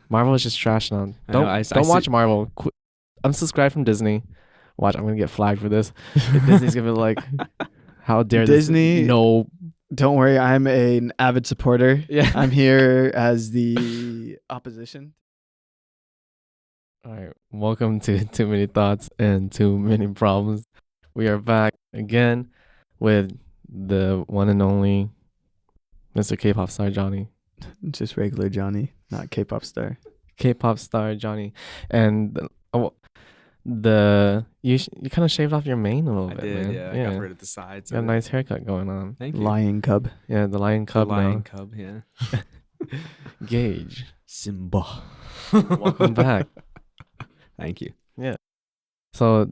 Marvel is just trash now. I know, Don't watch Marvel. Unsubscribe from Disney. Watch, I'm gonna get flagged for this. Disney's gonna be like, how dare Disney? This? No. Don't worry, I'm an avid supporter. Yeah. I'm here as the opposition. All right. Welcome to Too Many Thoughts and Too Many Problems. We are back again with the one and only Mr. K-pop star Johnny. Just regular Johnny, not K-pop star. K-pop star Johnny, and you kind of shaved off your mane a little I bit, did, man. yeah. I got rid of the sides. You got a nice haircut going on. Thank you. Lion cub. Yeah, the lion cub. Lion cub, yeah. Gage. Simba. Welcome back. Thank you. Yeah. So,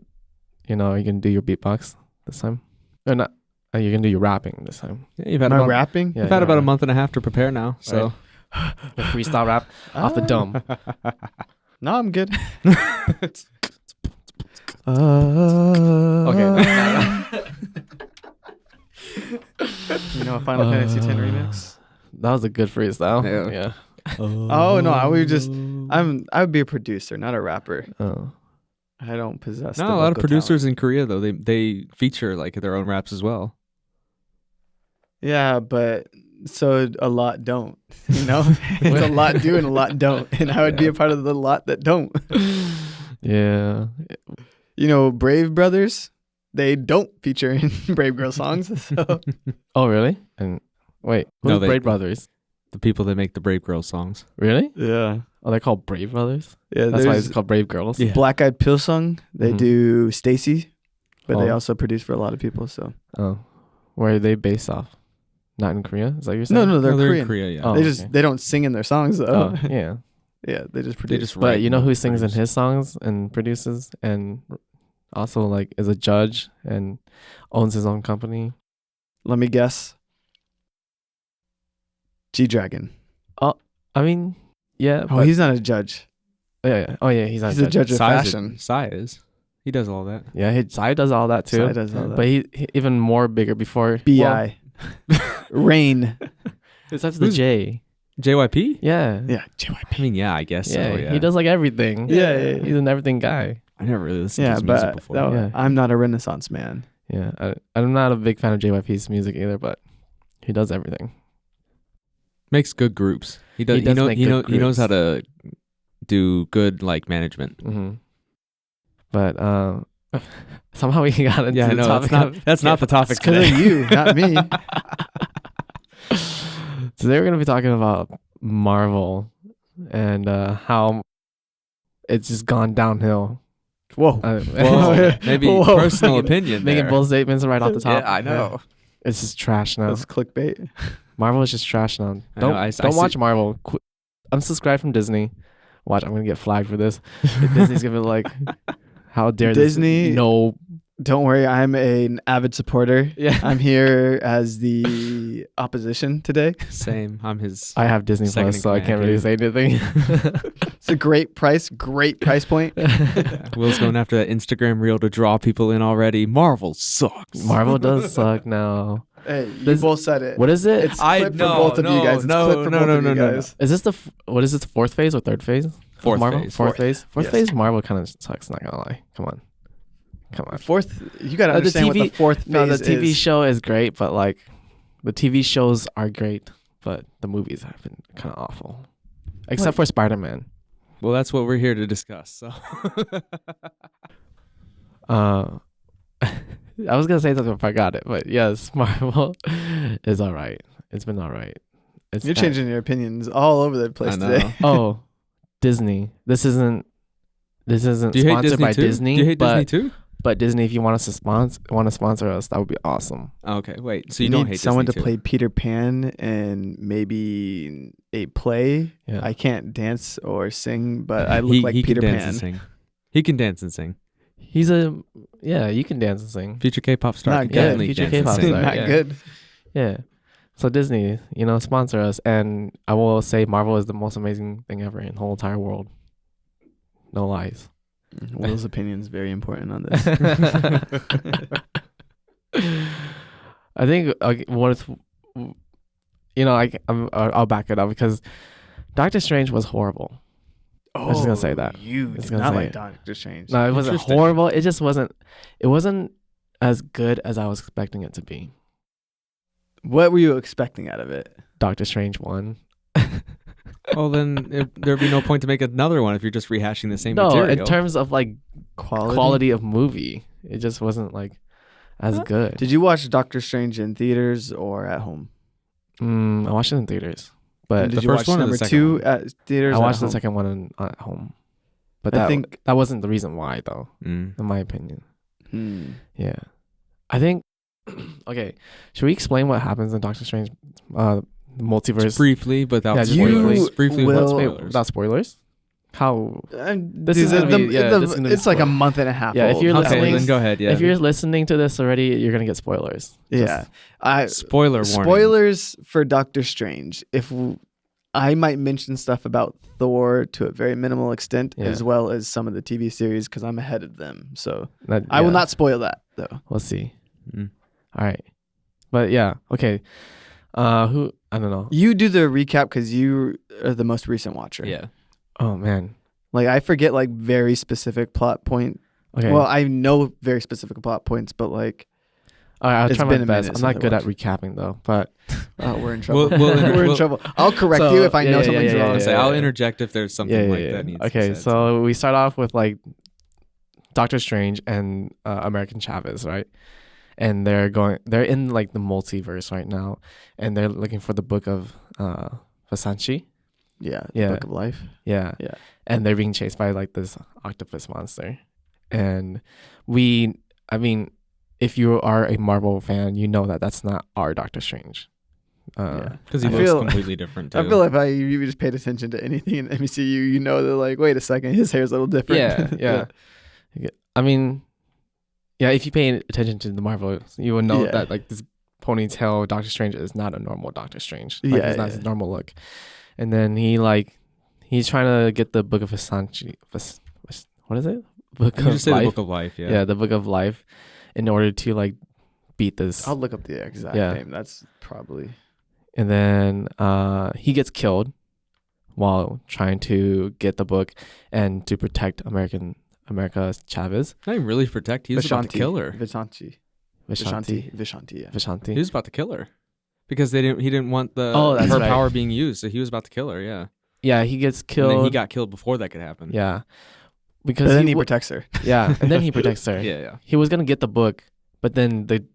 you know, you can do your beatbox this time, or not? You can do your rapping this time. Yeah, you've had Am I about, rapping? Yeah, you've had about a month and a half to prepare now, so. The freestyle rap off the dome. No, I'm good. Okay. You know, a Final Fantasy X remix. That was a good freestyle. Yeah. Oh no, I would be a producer, not a rapper. Oh. I don't possess. No, the a lot of vocal producers talent. in Korea though they feature like their own raps as well. Yeah, but so a lot don't. You know, it's a lot do and a lot don't, and I would be a part of the lot that don't. Yeah. You know, Brave Brothers, they don't feature in Brave Girl songs. So Oh, really? And wait, who's No, they- Brave Brothers? The people that make the Brave Girls songs. Really? yeah, Oh, they're called Brave Brothers? yeah. That's why it's There's called Brave Girls? Yeah. Black Eyed Peas song. They Mhm. do Stacy, but they Oh. also produce for a lot of people. So Oh. Where are they based off? Not in Korea? Is that what you're saying? no, they're in Korean. Korea, yeah. Oh. They okay. they don't sing in their songs though. Oh, yeah. Yeah, they just produce. They just But write you know and who sings in produce. his songs and produces and also like is a judge and owns his own company? Let me guess. G-Dragon. I mean, yeah. Oh, but, he's not a judge. yeah. Oh, yeah. He's not He's a judge of Psy fashion. is. He does all that. Yeah, Psy does all that too. Psy does all that. But he even more bigger before. B.I. Rain. It starts with the Who's- J. JYP? Yeah. Yeah, JYP. I mean, yeah, I guess Yeah, so. Yeah. he does like everything. Yeah. He's an everything guy. I never really listened to Yeah, his music but before. Yeah. I'm not a Renaissance man. Yeah, I'm not a big fan of JYP's music either, but he does everything. Makes good groups. He does. He does make good He knows groups. how to do good like management. Mm-hmm. But somehow we got into Yeah, the no, topic. that's not the topic It's because of today. you, not me. Today we're gonna be talking about Marvel and how it's just gone downhill. Whoa. Whoa, maybe Whoa. personal opinion. Making there. bold statements right off the top. Yeah, I know. It's just trash now. That's clickbait. Marvel is just trash now. I know, Don't I don't see- watch Marvel. Unsubscribe from Disney. Watch, I'm gonna get flagged for this. Disney's gonna be like, how dare Disney? this? No. Don't worry, I'm an avid supporter. Yeah. I'm here as the opposition today. Same. I'm his. I have Disney Second Plus, in so I can't command really say anything. It's a great price point. Will's going after that Instagram reel to draw people in already. Marvel sucks. Marvel does suck now. Hey, you This- both said it. What is it? It's clip for both of you guys. It's clip for both of you guys. Is this what is it, the fourth phase or third phase? of Fourth Marvel? phase. Fourth phase? Fourth Yes. phase, Marvel kind of sucks, not gonna lie. Come on. Fourth, you gotta The understand what the TV fourth phase No, the TV is. show is great, but like the TV shows are great, but the movies have been kind of awful. Except for Spider-Man. Well, that's what we're here to discuss. So. I was gonna say something if I got it, but yes, Marvel is all right. It's been all right. It's You're that- changing your opinions all over the place I know. today. Oh, Disney. This isn't Do you hate sponsored Disney by too? Disney. Do you hate but, Disney too? But Disney, if you want us to sponsor us, that would be awesome. Oh, okay, wait. So you You don't need hate someone Disney to play Peter Pan and maybe a play. Yeah. I can't dance or sing, but I look he, like he Peter can dance Pan. and sing. He can dance and sing. He's you can dance and sing. Future K-pop star. Not can good. definitely Future dance and K-pop sing. star. Not yeah. good. Yeah. So Disney, sponsor us, and I will say Marvel is the most amazing thing ever in the whole entire world. No lies. Will's opinion is very important on this. I think I'll back it up because Doctor Strange was horrible. Oh, I'm just gonna say that. You Just did gonna not say like it. Doctor Strange. No, it wasn't Interesting. horrible. It just wasn't. It wasn't as good as I was expecting it to be. What were you expecting out of it? Doctor Strange 1. Well, then there'd be no point to make another one if you're just rehashing the same No, material. in terms of like quality of movie, it just wasn't like as good. Did you watch Doctor Strange in theaters or at home? I watched it in theaters, but And did the you first watch one or the number second 2 one? at theaters? I or watched at the home? second one at home. But I that think- that wasn't the reason why, though, in my opinion. Yeah, I think. Okay, should we explain what happens in Doctor Strange, multiverse? Just briefly, but without Yeah, just spoilers. you Briefly will- without Wait, spoilers. without spoilers. How? This is gonna be- yeah, this is gonna be it's like a spoiled. month and a half. Yeah, if old. you're Okay, listening- then go ahead. Yeah. If you're listening to this already, you're gonna get spoilers. yeah, Spoiler warning. spoilers for Doctor Strange. I might mention stuff about Thor to a very minimal extent, Yeah. as well as some of the TV series because I'm ahead of them. So That- I will yeah, not spoil that though. We'll see. Mm. All right, but yeah, okay. Who? I don't know. You do the recap because you are the most recent watcher. Yeah. Oh man. Like I forget like very specific plot point. Okay. Well, I know very specific plot points, but like all right, I'll it's try been my a best. minute I'm not since I good at watched. recapping though, but we're in trouble. We'll We're in trouble. I'll correct So, you if I yeah, know yeah, something's yeah, wrong. I'll say I'll yeah. interject if there's something like that needs to be Okay, said. so we start off with like Doctor Strange and American Chavez, right? And they're in like the multiverse right now, and they're looking for the book of Vasanchi. Yeah, Yeah. Book of Life. Yeah. Yeah. And they're being chased by like this octopus monster. And I mean, if you are a Marvel fan, you know that that's not our Doctor Strange. Yeah. Because he I looks feel- completely different too. I feel like if you just paid attention to anything in MCU, you know that like, wait a second, his hair's a little different. Yeah. I mean, yeah, if you pay attention to the Marvel, you will know Yeah. that like this ponytail Doctor Strange is not a normal Doctor Strange. Like, Yeah, it's not yeah. his normal look. And then he's trying to get the book of Vasanchi. What is it? Book you of just say Life. the book of life. Yeah. Yeah, the book of life, in order to like beat this. I'll look up the exact Yeah. name. That's probably And then he gets killed while trying to get the book and to protect America Chavez. Not even really protect. He was about to kill her. Vishanti. Vishanti. Yeah. Vishanti. He was about to kill her because he didn't want That's her right. power being used. So he was about to kill her. Yeah. Yeah, he gets And killed. then he got killed before that could happen. Yeah. But Because then he protects her. yeah, and then he protects her. Yeah. He was gonna get the book, but then the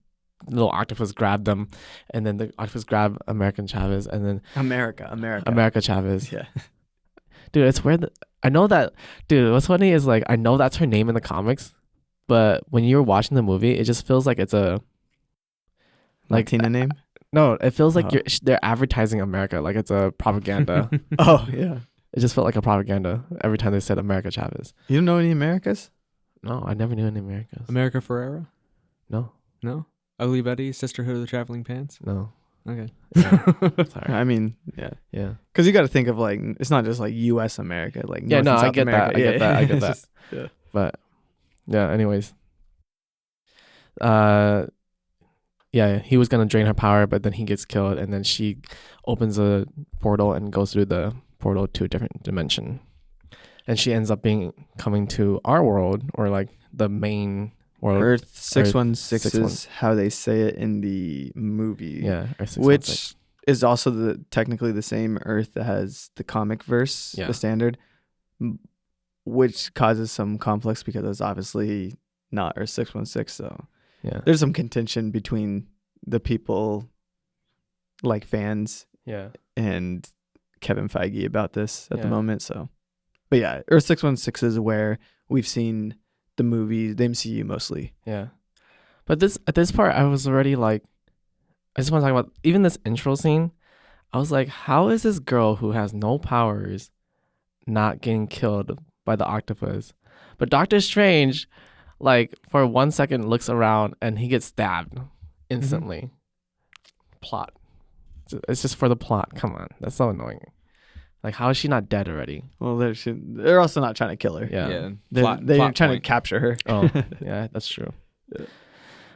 little octopus grabbed them, and then the octopus grabbed American Chavez, and then America Chavez. Yeah. Dude, it's weird. I know that. Dude, what's funny is like I know that's her name in the comics, but when you're watching the movie, it just feels like it's a like Latina name? no. It feels like Oh. they're advertising America, like it's a propaganda. Oh, yeah. It just felt like a propaganda every time they said America Chavez. You don't know any Americas? No, I never knew any Americas. America Ferrera? No, No. Ugly Betty, Sisterhood of the Traveling Pants? no. Okay. Sorry. I mean, yeah. Yeah. Because you got to think of like, it's not just like U.S. America. Like Yeah, North no, and I South get that. America. I get that. I get It's that. just- yeah. But yeah, anyways. Yeah, he was gonna drain her power, but then he gets killed, and then she opens a portal and goes through the portal to a different dimension. And she ends up coming to our world, or like the main world. Earth 616 616. is how they say it in the movie. Yeah, Earth 616. Which is also technically the same Earth that has the comic verse, Yeah. the standard, which causes some conflicts because it's obviously not Earth 616. So yeah, there's some contention between the people, like fans, yeah, and Kevin Feige about this at the Yeah. moment. So, but yeah, Earth 616 is where we've seen the movies, the MCU mostly. yeah. But at this part, I was already like, I just want to talk about even this intro scene. I was like, how is this girl who has no powers not getting killed by the octopus? But Doctor Strange, like for 1 second, looks around and he gets stabbed instantly. Plot. It's just for the plot. Come on, that's so annoying. Like, how is she not dead already? Well, they're also not trying to kill her. Yeah. They're Plot trying point. to capture her. Oh, yeah, that's true. Yeah.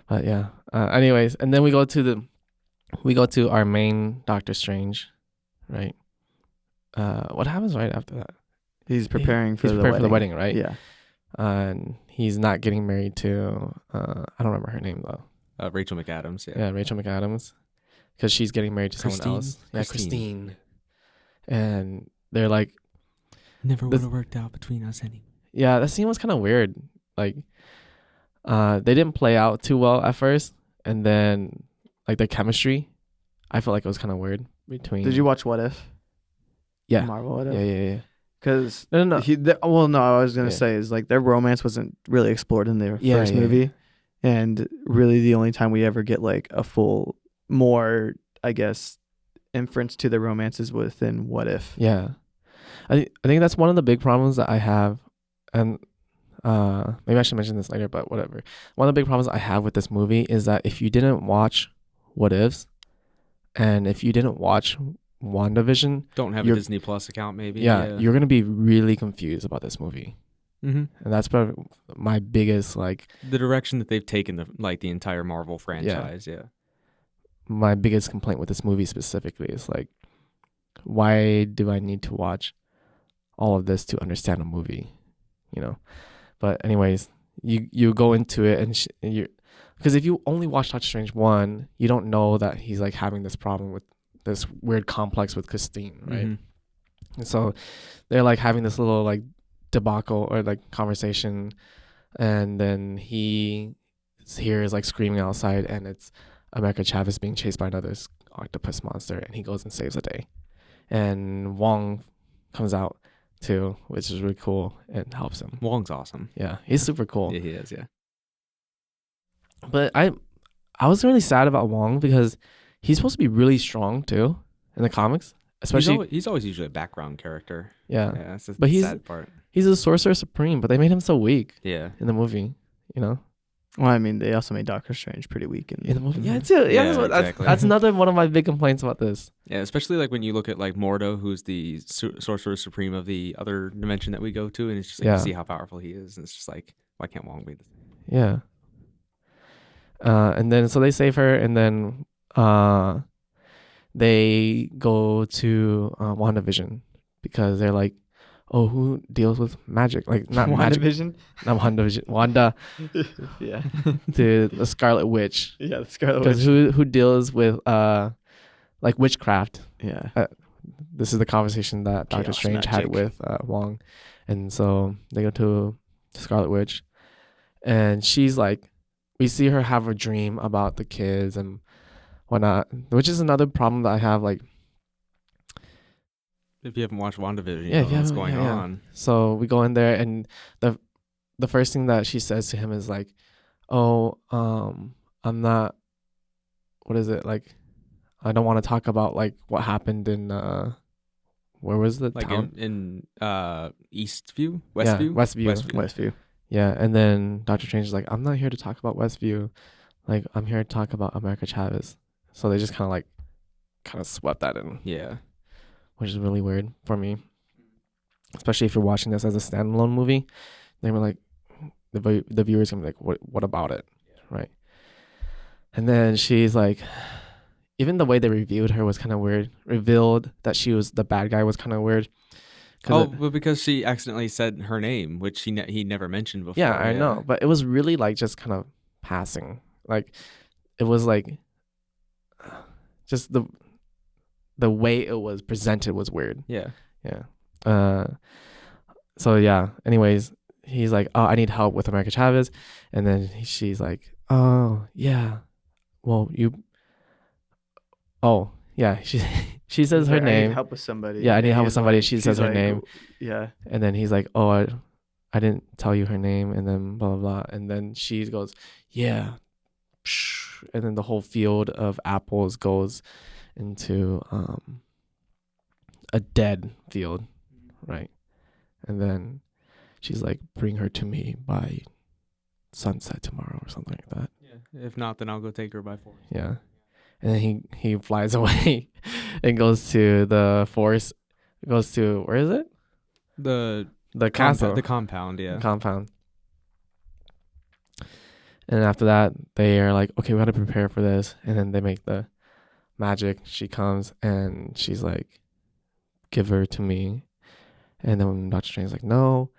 But yeah. Anyways, and then we go to our main Doctor Strange, right? What happens right after that? He's preparing for he's the preparing wedding. for the wedding, right? Yeah. And he's not getting married to I don't remember her name though. Rachel McAdams. Yeah, Rachel McAdams, because she's getting married to someone Christine? else. Yeah, Christine. Christine. And they're like, Never This- would have worked out between us anyway. yeah, that scene was kind of weird. Like, they didn't play out too well at first, and then like the chemistry, I felt like it was kind of weird between. Did you watch What If? Yeah. Marvel What If? Yeah. Because No. well, no, I was gonna Yeah. say is like their romance wasn't really explored in their Yeah, first yeah, movie, and really the only time we ever get like a full, more, I guess, inference to the romance is within What If. Yeah. I think that's one of the big problems that I have, and maybe I should mention this later, but whatever. One of the big problems I have with this movie is that if you didn't watch What Ifs, and if you didn't watch WandaVision, Don't have a You're- Disney Plus account, maybe. you're gonna be really confused about this movie, and that's probably my biggest the direction that they've taken the entire Marvel franchise. Yeah. my biggest complaint with this movie specifically is like, why do I need to watch all of this to understand a movie, you know? But anyways, you go into it and you, because if you only watch Doctor Strange 1, you don't know that he's like having this problem with this weird complex with Christine, right? Mhm. And so they're like having this little like debacle or like conversation, and then he hears like screaming outside, and it's America Chavez being chased by another octopus monster, and he goes and saves the day. And Wong comes out too, which is really cool, and helps him. Wong's awesome. Yeah, he's super cool. Yeah, he is. Yeah. But I was really sad about Wong because he's supposed to be really strong too in the comics, especially He's always usually a background character. yeah. Yeah, that's the But he's- sad part. He's a sorcerer supreme, but they made him so weak Yeah. in the movie, you know? Well, I mean, they also made Doctor Strange pretty weak in In the movie. Yeah, Mhm. too. Yeah, Yeah, that's, exactly. that's another one of my big complaints about this. Yeah, especially like when you look at like Mordo, who's the sorcerer supreme of the other dimension that we go to, and it's just like Yeah. you see how powerful he is, and it's just like, why can't Wong be this? Yeah. And then so they save her, and then they go to WandaVision because they're like, oh, who deals with magic? Like not magic, WandaVision? not WandaVision, Wanda, Yeah. the Scarlet Witch. Yeah, the Scarlet Because Witch. who deals with like witchcraft? Yeah. This is the conversation that Doctor Chaos Strange had magic. with Wong, and so they go to Scarlet Witch, and she's like, we see her have a dream about the kids and whatnot, which is another problem that I have. Like, If you haven't watched WandaVision, Yeah, you know what's going yeah. on. so we go in there, and the first thing that she says to him is like, oh, I'm not. What is it like? I don't want to talk about like what happened in where was the Like town? in Eastview, Yeah, Westview, Westview. Westview. Yeah, and then Doctor Strange is like, I'm not here to talk about Westview, like I'm here to talk about America Chavez. So they just kind of swept that in, Yeah. which is really weird for me, especially if you're watching this as a standalone movie. They were like, the viewers gonna be like, what about it, right? And then she's like, even the way they reviewed her was kind of weird. Revealed that she was the bad guy was kind of weird. But because she accidentally said her name, which he never mentioned before. Yeah, I know, but it was really like just kind of passing. Like it was like just the way it was presented was weird. Yeah. Yeah. So yeah. Anyways, he's like, "Oh, I need help with America Chavez," and then she's like, "Oh yeah, well you." Oh yeah, she says her Like, I name. need help with somebody. Yeah, I need And help with he's somebody. like- She she's says her like, name. Yeah. And then he's like, "Oh, I didn't tell you her name," and then blah blah blah. And then she goes, "Yeah," and then the whole field of apples goes into a dead field, right? And then she's like, "Bring her to me by sunset tomorrow," or something like that. Yeah. If not, then I'll go take her by force. Yeah. And then he flies away and goes to the forest. Goes to, where is it? The Castle. the compound. Yeah. Compound. And after that, they are like, okay, we got to prepare for this. And then they make the magic. She comes and she's like, give her to me. And then Doctor Strange's like, no.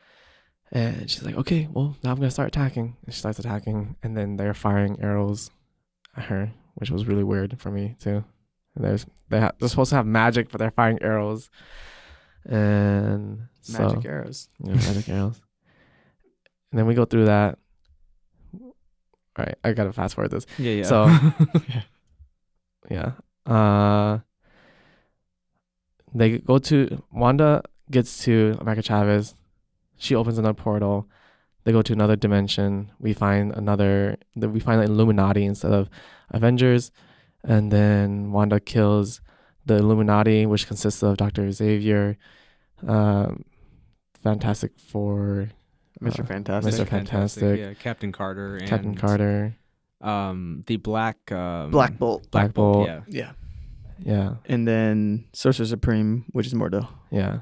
And she's like, okay, well, now I'm going to start attacking. And she starts attacking. And then they're firing arrows at her, which was really weird for me, too. And they're supposed to have magic, but they're firing arrows. And so, Magic arrows. yeah, magic arrows. And then we go through that. All right, I got to fast forward this. Yeah. So, yeah. They go to, Wanda gets to America Chavez. She opens another portal. They go to another dimension. We find the Illuminati instead of Avengers. And then Wanda kills the Illuminati, which consists of Dr. Xavier, Fantastic Four, Mr. Fantastic. Mr. Fantastic, yeah, Captain Carter, the Black Black Bolt. Black Bolt. Yeah. Yeah. And then Sorcerer Supreme, which is Mordo. Yeah.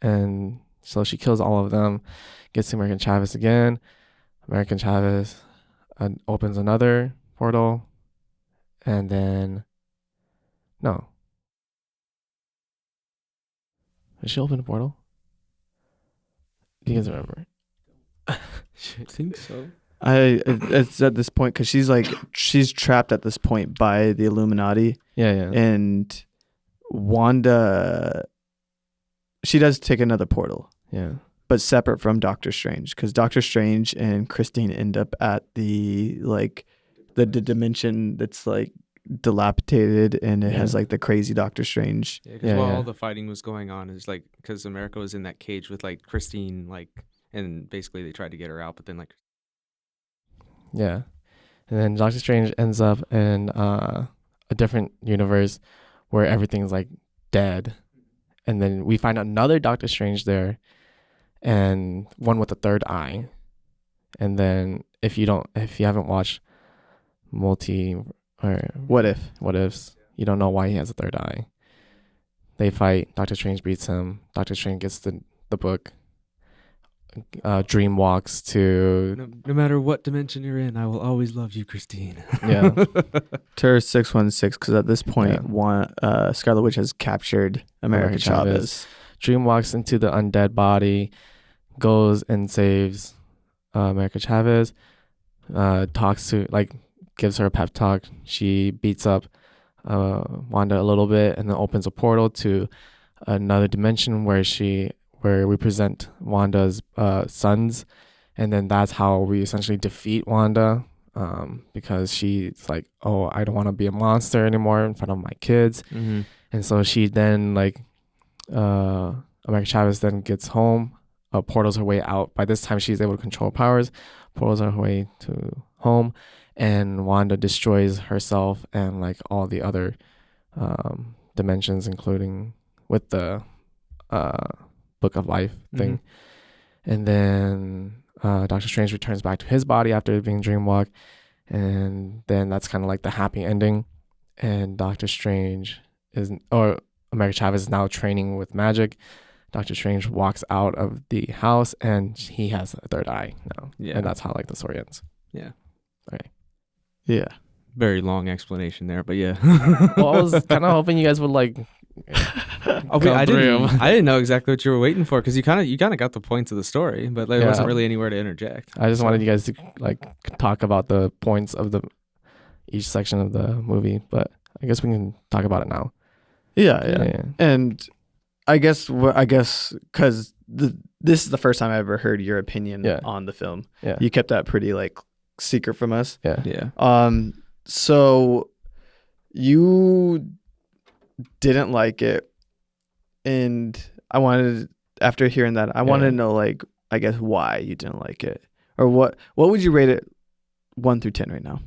And so she kills all of them, gets to American Chavez again. American Chavez opens another portal. And then, no. Did she open a portal? Do you guys remember? I think so. It's at this point because she's trapped at this point by the Illuminati. Yeah. And Wanda, she does take another portal. Yeah. But separate from Doctor Strange, because Doctor Strange and Christine end up at the dimension that's like dilapidated, and it has like the crazy Doctor Strange. Yeah, because while all the fighting was going on, is like because America was in that cage with like Christine, like, and basically they tried to get her out, but then like. Yeah, and then Doctor Strange ends up in a different universe where everything's like dead, and then we find another Doctor Strange there, and one with a third eye. And then if you haven't watched What Ifs, you don't know why he has a third eye. They fight. Doctor Strange beats him. Doctor Strange gets the book. Dream walks to. No matter what dimension you're in, I will always love you, Christine. Yeah. Ter 616, because at this point, Scarlet Witch has captured America Chavez. Dream walks into the undead body, goes and saves America Chavez. Talks to, gives her a pep talk. She beats up Wanda a little bit, and then opens a portal to another dimension where we present Wanda's sons, and then that's how we essentially defeat Wanda, because she's like, oh, I don't want to be a monster anymore in front of my kids. Mm-hmm. And so she then America Chavez then gets home, portals her way out. By this time she's able to control powers, portals her way to home, and Wanda destroys herself and like all the other dimensions, including with the Book of Life thing. Mm-hmm. And then Doctor Strange returns back to his body after being dreamwalked, and then that's kind of like the happy ending. And America Chavez is now training with magic. Doctor Strange walks out of the house and he has a third eye now. Yeah. And that's how the story ends. Yeah. Okay. Yeah. Very long explanation there, but yeah. Well, I was kind of hoping you guys would I didn't know exactly what you were waiting for, because you kind of got the points of the story, but there wasn't really anywhere to interject. I just wanted you guys to talk about the points of each section of the movie, but I guess we can talk about it now. Yeah. And I guess because this is the first time I ever heard your opinion on the film. Yeah. You kept that pretty secret from us. Yeah. So you didn't like it, and after hearing that, I wanted to know I guess why you didn't like it, or what would you rate it 1 through 10 right now?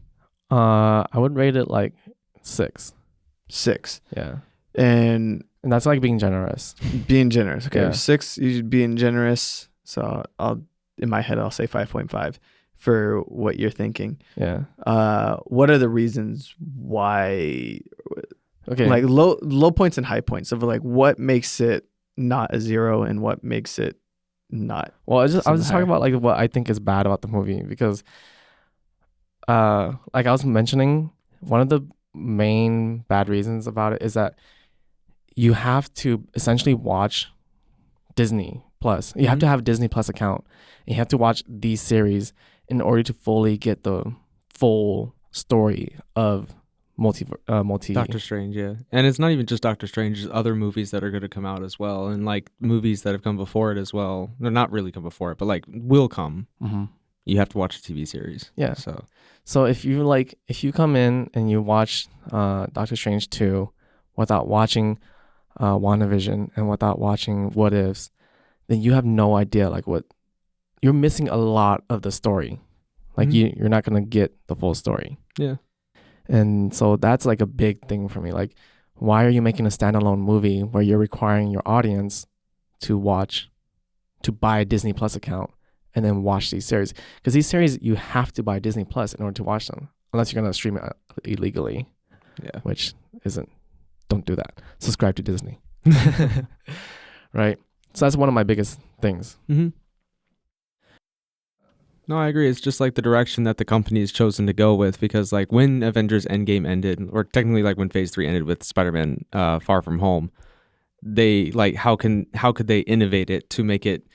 I would rate it 6. 6. Yeah. And that's being generous. Being generous. Okay. Yeah. 6, you being generous. So in my head I'll say 5.5 for what you're thinking. Yeah. What are the reasons why? Okay. Low points and high points of what makes it not a 0 and what makes it not. Well, I was just talking about what I think is bad about the movie, because I was mentioning, one of the main bad reasons about it is that you have to essentially watch Disney Plus. You have to have a Disney Plus account. And you have to watch these series in order to fully get the full story of multi Doctor Strange, yeah. And it's not even just Doctor Strange, there's other movies that are going to come out as well, and like movies that have come before it as well. They're not really come before it, but like will come. Mm-hmm. You have to watch the TV series. Yeah. So if you come in and you watch Doctor Strange 2 without watching WandaVision and without watching What Ifs, then you have no idea like what you're missing a lot of the story. Like you're not gonna get the full story. Yeah. And so that's like a big thing for me. Like, why are you making a standalone movie where you're requiring your audience to buy a Disney Plus account and then watch these series? Because these series, you have to buy Disney Plus in order to watch them, unless you're going to stream it illegally. Yeah. Which don't do that. Subscribe to Disney. Right? So that's one of my biggest things. Mm-hmm. No, I agree. It's just like the direction that the company has chosen to go with, because like when Avengers Endgame ended, or technically like when Phase 3 ended with Spider-Man Far From Home, they like how could they innovate it to make it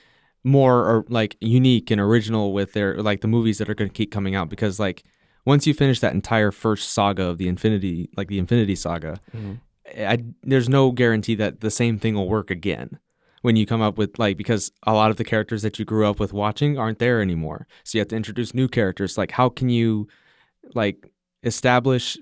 more or like unique and original with their like the movies that are going to keep coming out? Because like once you finish that entire first saga of the Infinity Saga, there's no guarantee that the same thing will work again. When you come up with like, because a lot of the characters that you grew up with watching aren't there anymore. So you have to introduce new characters. Like how can you like establish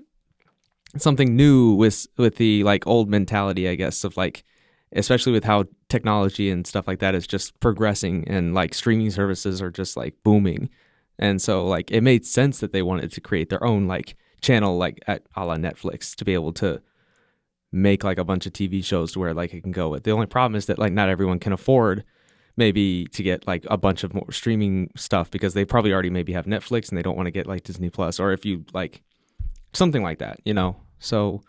something new with the like old mentality, I guess, of like, especially with how technology and stuff like that is just progressing and like streaming services are just like booming. And so like it made sense that they wanted to create their own like channel like a la Netflix to be able to make like a bunch of TV shows to where like it can go with. The only problem is that like not everyone can afford maybe to get like a bunch of more streaming stuff, because they probably already maybe have Netflix and they don't want to get like Disney Plus, or if you like something like that, you know. So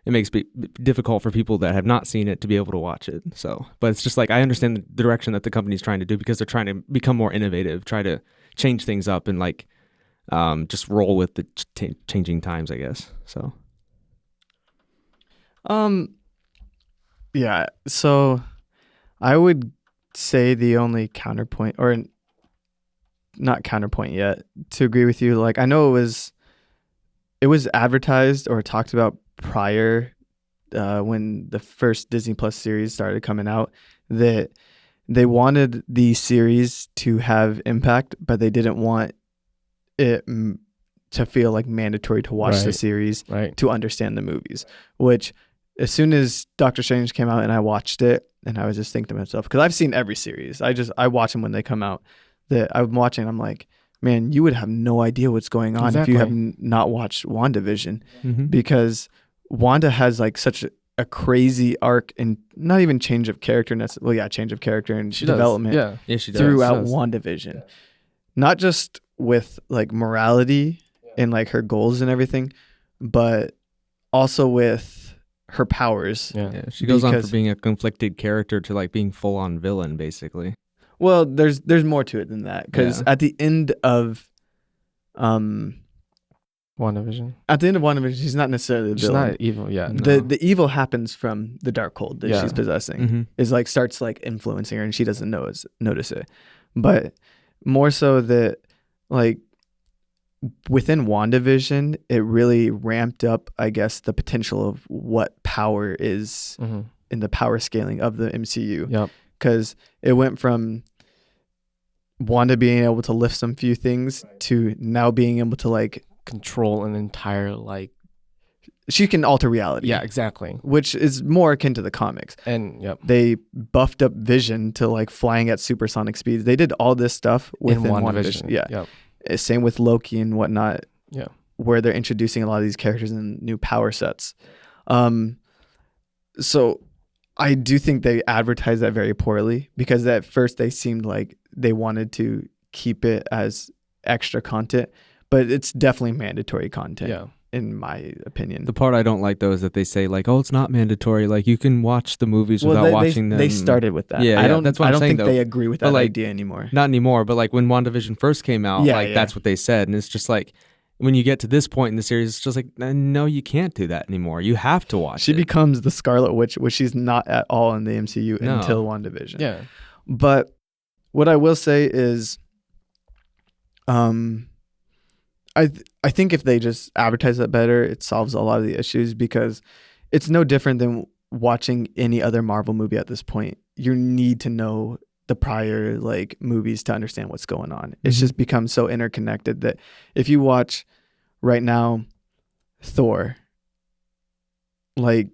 it makes it difficult for people that have not seen it to be able to watch it. So, but it's just like I understand the direction that the company's trying to do, because they're trying to become more innovative, try to change things up and like just roll with the changing times, I guess. So yeah, so I would say the only counterpoint, or not counterpoint yet, to agree with you, like I know it was advertised or talked about prior when the first Disney Plus series started coming out, that they wanted the series to have impact, but they didn't want it to feel like mandatory to watch the series to understand the movies, which as soon as Doctor Strange came out and I watched it, and I was just thinking to myself, because I've seen every series, I watch them when they come out, that I'm watching, I'm like, man, you would have no idea what's going on if you have not watched WandaVision, because Wanda has like such a crazy arc, and not even change of character change of character and development she does. Throughout WandaVision, not just with like morality and like her goals and everything, but also with her powers. She goes on from being a conflicted character to like being full on villain, basically. Well, there's more to it than that, because at the end of WandaVision, she's not necessarily the villain. She's not evil yet. The evil happens from the Darkhold that she's possessing. Is like starts like influencing her, and she doesn't notice it. But more so that like within WandaVision, it really ramped up, I guess, the potential of what power is in the power scaling of the MCU. Yep. Because it went from Wanda being able to lift some few things to now being able to like control an entire like, she can alter reality. Yeah, exactly. Which is more akin to the comics. And they buffed up Vision to like flying at supersonic speeds. They did all this stuff within WandaVision. Yeah. Yep. Same with Loki and whatnot. Yeah. Where they're introducing a lot of these characters in new power sets. So I do think they advertised that very poorly, because at first they seemed like they wanted to keep it as extra content, but it's definitely mandatory content. Yeah. In my opinion. The part I don't like though is that they say like, oh, it's not mandatory. Like you can watch the movies without watching them. They started with that. Yeah, that's what I don't think they agree with that idea anymore. Not anymore. But like when WandaVision first came out, that's what they said. And it's just like, when you get to this point in the series, it's just like, no, you can't do that anymore. You have to watch She becomes the Scarlet Witch, which she's not at all in the MCU until WandaVision. Yeah. But what I will say is, I think if they just advertise it better, it solves a lot of the issues, because it's no different than watching any other Marvel movie at this point. You need to know the prior like movies to understand what's going on. It's just become so interconnected that if you watch right now Thor, like,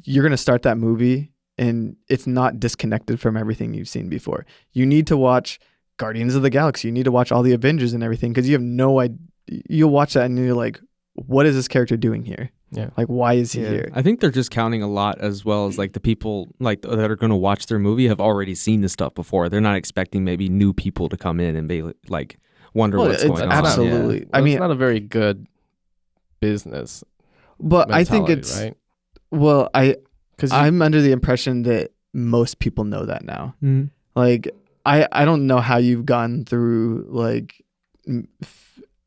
you're going to start that movie and it's not disconnected from everything you've seen before. You need to watch Guardians of the Galaxy. You need to watch all the Avengers and everything, because you have no idea. You'll watch that and you're like, what is this character doing here? Yeah. Like, why is he here? I think they're just counting a lot, as well as like the people like that are going to watch their movie have already seen the stuff before. They're not expecting maybe new people to come in and be like wonder what's going on. Absolutely. Well, I mean, it's not a very good business. But I think it's right. Well, Because I'm under the impression that most people know that now. Mhm. Like, I don't know how you've gone through like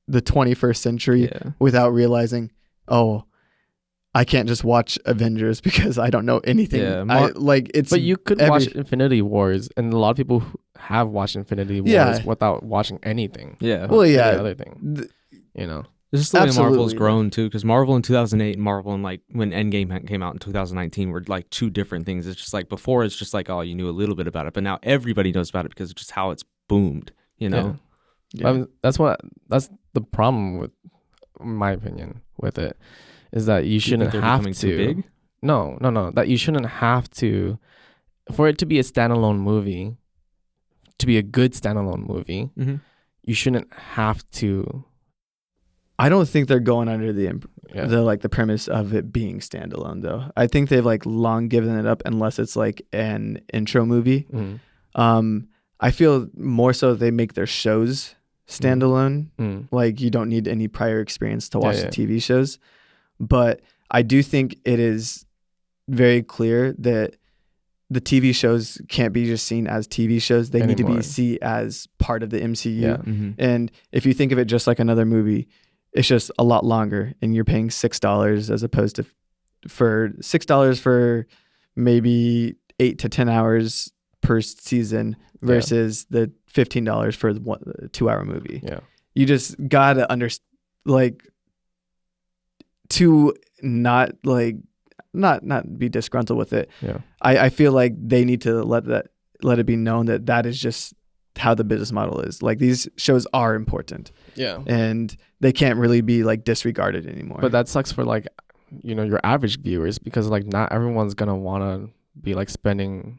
the 21st century without realizing, oh, I can't just watch Avengers because I don't know anything. Yeah, But you could watch Infinity Wars, and a lot of people have watched Infinity Wars without watching anything. Yeah. Well, Any yeah. other thing. You know. It's just the way Marvel's Absolutely. grown too, because Marvel in 2008 and Marvel in like when Endgame came out in 2019 were like two different things. It's just like before, it's just like, oh, you knew a little bit about it, but now everybody knows about it because of just how it's boomed. You know. Yeah. That's the problem with, in my opinion, with it, is that you shouldn't they're have becoming to. too big? No. That you shouldn't have to, for it to be a standalone movie, to be a good standalone movie. Mm-hmm. You shouldn't have to. I don't think they're going under the premise of it being standalone though. I think they've like long given it up, unless it's like an intro movie. I feel more so they make their shows standalone. Like, you don't need any prior experience to watch the TV shows. But I do think it is very clear that the TV shows can't be just seen as TV shows. They need to be seen as part of the MCU. Yeah. Mm-hmm. And if you think of it just like another movie, it's just a lot longer, and you're paying $6 as opposed to for $6 for maybe 8 to 10 hours per season versus the $15 for the 2-hour movie. Yeah. You just gotta to not be disgruntled with it. Yeah. I feel like they need to let it be known that is just how the business model is. Like, these shows are important. Yeah. And they can't really be like disregarded anymore. But that sucks for like, your average viewers, because like not everyone's gonna wanna be like spending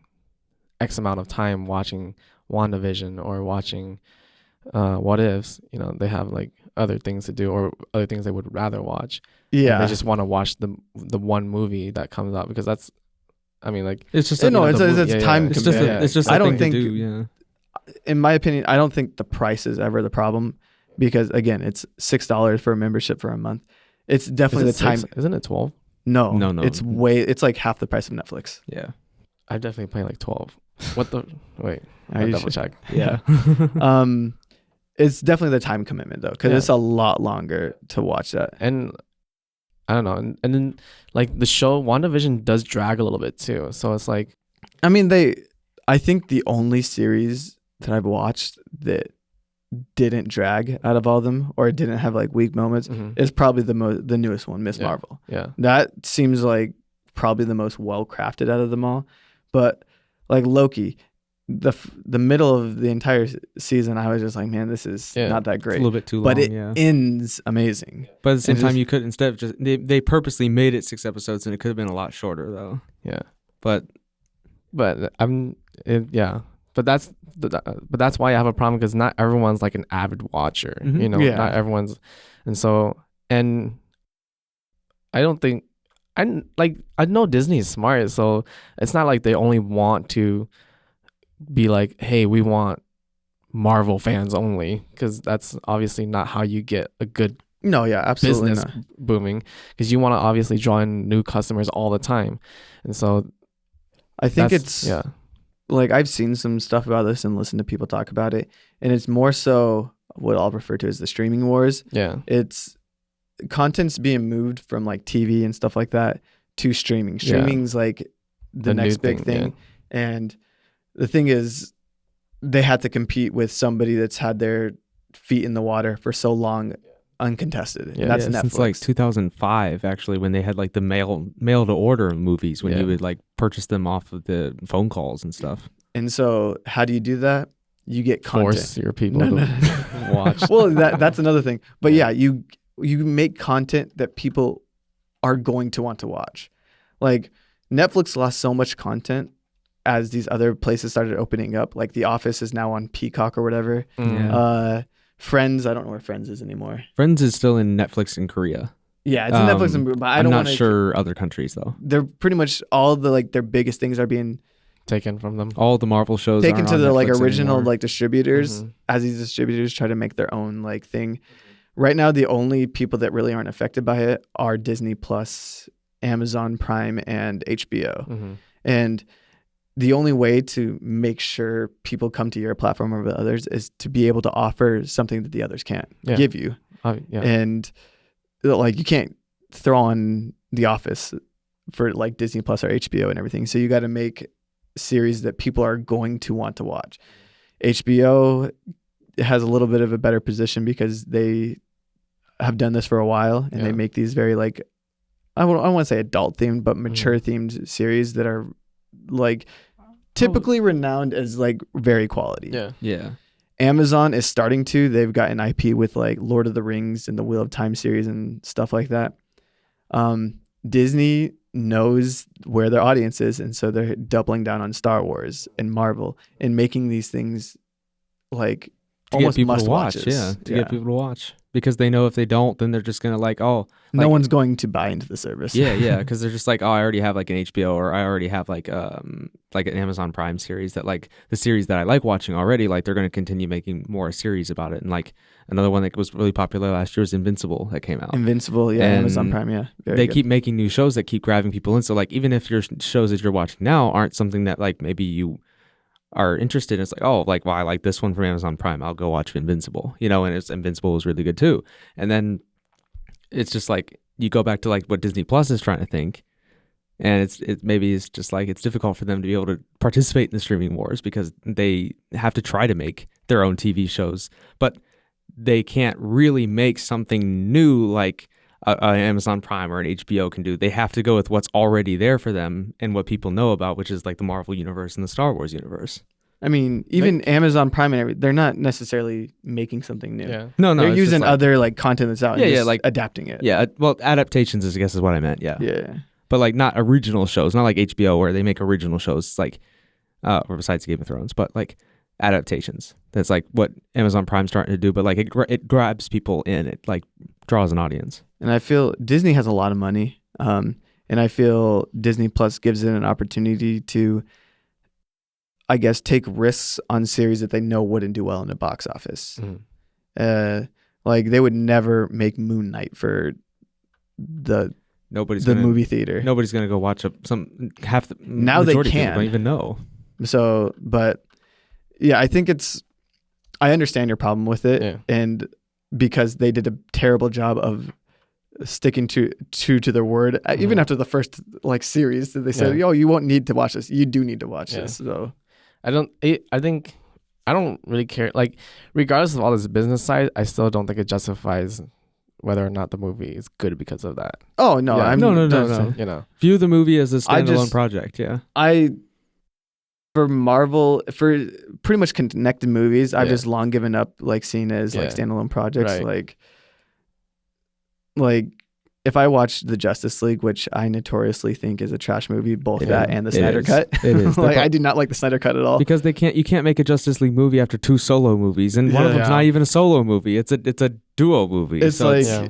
X amount of time watching WandaVision or watching What Ifs. They have like other things to do, or other things they would rather watch. Yeah. And they just want to watch the one movie that comes out, because that's, I mean, like, It's just it's time It's commitment. just I I don't don't think in my opinion, I don't think the price is ever the problem, because again, it's $6 for a membership for a month. It's definitely the time. Isn't it 12? No. No. It's like half the price of Netflix. Yeah. I definitely pay like 12. What the wait? Are I'll you double sure? check. Yeah. It's definitely the time commitment though, because it's a lot longer to watch that. And I don't know, and then like the show WandaVision does drag a little bit too. So it's like, I mean, I think the only series that I've watched that didn't drag out of all of them, or didn't have like weak moments, is probably the newest one, Miss Marvel. Yeah. That seems like probably the most well crafted out of them all. But like Loki, the middle of the entire season, I was just like, man, this is not that It's great. a little bit too long, But it ends amazing. But at the same And time, just- you could instead of just they purposely made it 6 episodes, and it could have been a lot shorter though. Yeah. But But But that's why I have a problem, because not everyone's like an avid watcher. Mhm. Yeah. Not everyone's, and I don't think I know Disney is smart, so it's not like they only want to be like, hey, we want Marvel fans only, because that's obviously not how you get a good No, yeah, absolutely business not. booming, because you want to obviously draw in new customers all the time, and so I think that's- it's like, I've seen some stuff about this and listened to people talk about it, and it's more so what I'll refer to as the streaming wars. Yeah. It's content's being moved from like TV and stuff like that to streaming. Yeah. Streaming's like the The new next big thing, thing. And the thing is, they had to compete with somebody that's had their feet in the water for so long, uncontested. Yeah. And that's Yeah, Netflix. since like 2005, actually, when they had like the mail to order movies, when Yeah. you would like purchase them off of the phone calls and stuff. And so, how do you do that? You get content. Force your people No, to no. watch. Well, that's another thing. But Yeah. yeah, you make content that people are going to want to watch. Like Netflix lost so much content as these other places started opening up. Like The Office is now on Peacock or whatever. Yeah. Friends, I don't know where Friends is anymore. Friends is still in Netflix in Korea. Yeah, it's in Netflix, but I I'm don't not want to. sure other countries though. They're pretty much all the like their biggest things are being Taken from them. All the Marvel shows taken aren't to on the like Netflix original anymore. like distributors Mhm. as these distributors try to make their own like thing. Right now, the only people that really aren't affected by it are Disney Plus, Amazon Prime, and HBO. Mhm. And the only way to make sure people come to your platform over others is to be able to offer something that the others can't Yeah. give you. Yeah. And like you can't throw on The Office for like Disney Plus or HBO and everything. So you got to make series that people are going to want to watch. HBO has a little bit of a better position because they have done this for a while and they Yeah. make these very like I want to say adult themed but mature themed series that are like typically renowned as like very quality. Yeah. Yeah. Amazon is starting to. They've got an IP with like Lord of the Rings and the Wheel of Time series and stuff like that. Disney knows where their audience is, and so they're doubling down on Star Wars and Marvel and making these things like To almost get people must to watch, watches. yeah. To get people to watch. Because they know if they don't, then they're just gonna like, oh, No like- one's going to buy into the service. yeah, because they're just like, oh, I already have like an HBO or I already have like an Amazon Prime series that like the series that I like watching already. Like they're going to continue making more series about it. And like another one that was really popular last year was Invincible that came out. Invincible, yeah, And Amazon Prime, yeah. Very They good. keep making new shows that keep grabbing people in. So like even if your shows that you're watching now aren't something that like maybe you are interested in, it's like, oh, like, well, I like this one from Amazon Prime, I'll go watch Invincible, you know, and Invincible was really good too. And then it's just like you go back to like what Disney Plus is trying to think, and it's just like it's difficult for them to be able to participate in the streaming wars because they have to try to make their own TV shows, but they can't really make something new like an Amazon Prime or an HBO can do. They have to go with what's already there for them and what people know about, which is like the Marvel universe and the Star Wars universe. I mean, even Amazon Prime and everything, they're not necessarily making something new. Yeah. No, They're it's just using like, other like content that's out and Yeah, just like- adapting it. yeah, well, adaptations is I guess is what I meant. Yeah. Yeah. But like not original shows, not like HBO where they make original shows. It's like, or besides Game of Thrones, but like adaptations. That's like what Amazon Prime's starting to do. But like it grabs people in. It like draws an audience. And I feel Disney has a lot of money. And I feel Disney Plus gives it an opportunity to, I guess, take risks on series that they know wouldn't do well in the box office. Mhm. Like they would never make Moon Knight for the movie theater. Nobody's gonna go watch half the Now they majority of people can. don't even know. So, but yeah, I think I understand your problem with it. Yeah. And because they did a terrible job of sticking to their word, even Mhm. after the first like series that they said, Yeah. "Yo, you won't need to watch this. You do need to watch Yeah. this." So I think I don't really care. Like, regardless of all this business side, I still don't think it justifies whether or not the movie is good because of that. oh no, Yeah. I'm No. You know. View the movie as a I standalone just- project. Yeah. For Marvel, for pretty much connected movies, I've Yeah. just long given up like seeing it as like Yeah. standalone projects. Right. Like if I watch the Justice League, which I notoriously think is a trash movie, both It that is. and the It Snyder is. Cut. It is. Like I do not like the Snyder Cut at all. Because you can't make a Justice League movie after two solo movies, and one of Yeah. them's not even a solo movie. It's a duo movie. It's So like Yeah.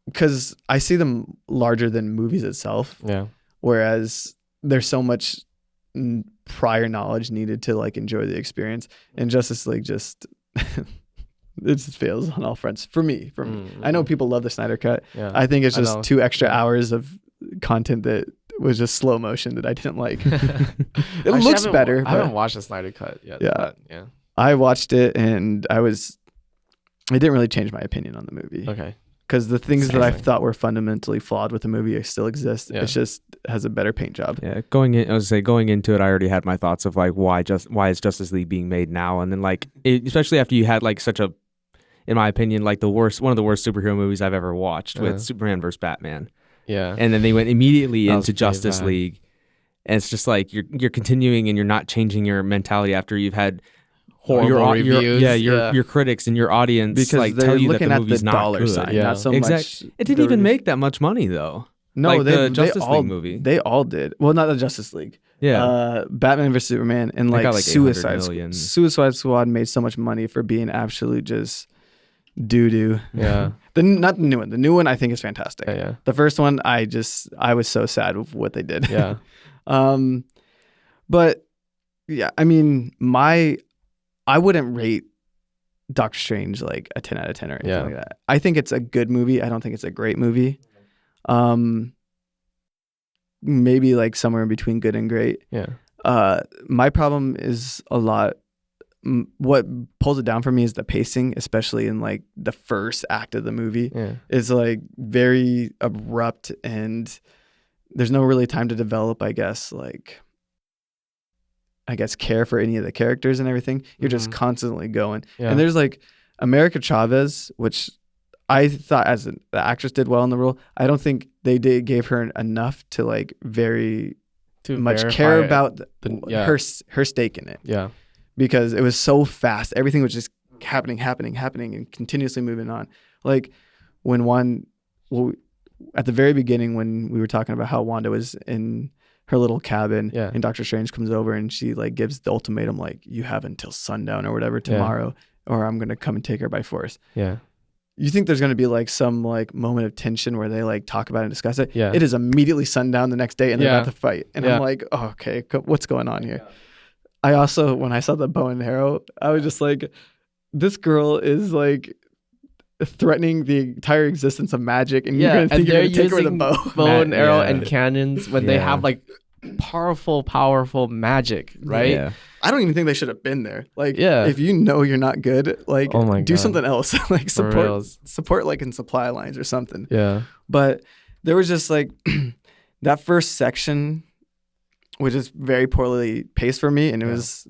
because I see them larger than movies itself, Yeah. whereas there's so much prior knowledge needed to like enjoy the experience, and Justice League just it just fails on all fronts for me. I know people love the Snyder Cut. Yeah. I think it's I just know. 2 extra hours of content that was just slow motion that I didn't like. It Actually, looks I better. I haven't But watched the Snyder Cut yet. Yeah. But yeah. I watched it and it didn't really change my opinion on the movie Okay. because the things that I Same. thought were fundamentally flawed with the movie still exist. Yeah. It's just has a better paint job. Yeah, going into it, I already had my thoughts of like why is Justice League being made now, and then like especially after you had like such a, in my opinion, like one of the worst superhero movies I've ever watched with Superman versus Batman, and then they went immediately That was into pretty Justice bad. League, and it's just like you're continuing and you're not changing your mentality after you've had Horrible reviews. your critics and your audience Because like they're tell you that looking the at movie's the not dollar good. sign, Yeah. not so Exactly. much. It didn't even make that much money though. No, like they the Justice all, League movie. They all did. Well, not the Justice League. Yeah. Batman vs Superman and They like got, like, 800 Suicide million. Suicide Squad made so much money for being absolute just doo doo. Yeah. Not the new one. The new one I think is fantastic. Yeah. The first one I was so sad with what they did. Yeah. But yeah, I mean, I wouldn't rate Doctor Strange like a 10 out of 10 or anything like that. I think it's a good movie. I don't think it's a great movie. Maybe like somewhere in between good and great. Yeah. My problem is a lot. What pulls it down for me is the pacing, especially in like the first act of the movie. Yeah. It's like very abrupt and there's no really time to develop, I guess, care for any of the characters and everything. You're just constantly going. Yeah. And there's like America Chavez, which I thought the actress did well in the role. I don't think they gave her enough to like very much care about her stake in it. Yeah. Because it was so fast. Everything was just happening and continuously moving on. Like at the very beginning when we were talking about how Wanda was in her little cabin and Doctor Strange comes over and she like gives the ultimatum like you have until sundown or whatever tomorrow or I'm going to come and take her by force. Yeah. You think there's going to be like some like moment of tension where they like talk about it and discuss it? Yeah. It is immediately sundown the next day and they're about to fight. And I'm like, oh, okay, what's going on here? I also, when I saw the bow and arrow, I was just like, this girl is like threatening the entire existence of magic, and you're gonna think you're gonna take her with a bow and arrow and cannons when they have like powerful magic, right? Yeah. I don't even think they should have been there. Like, Yeah. if you know you're not good, like, Oh my do God. something else. Like, For reals. support like in supply lines or something. Yeah. But there was just like that first section, which is very poorly paced for me, and it was,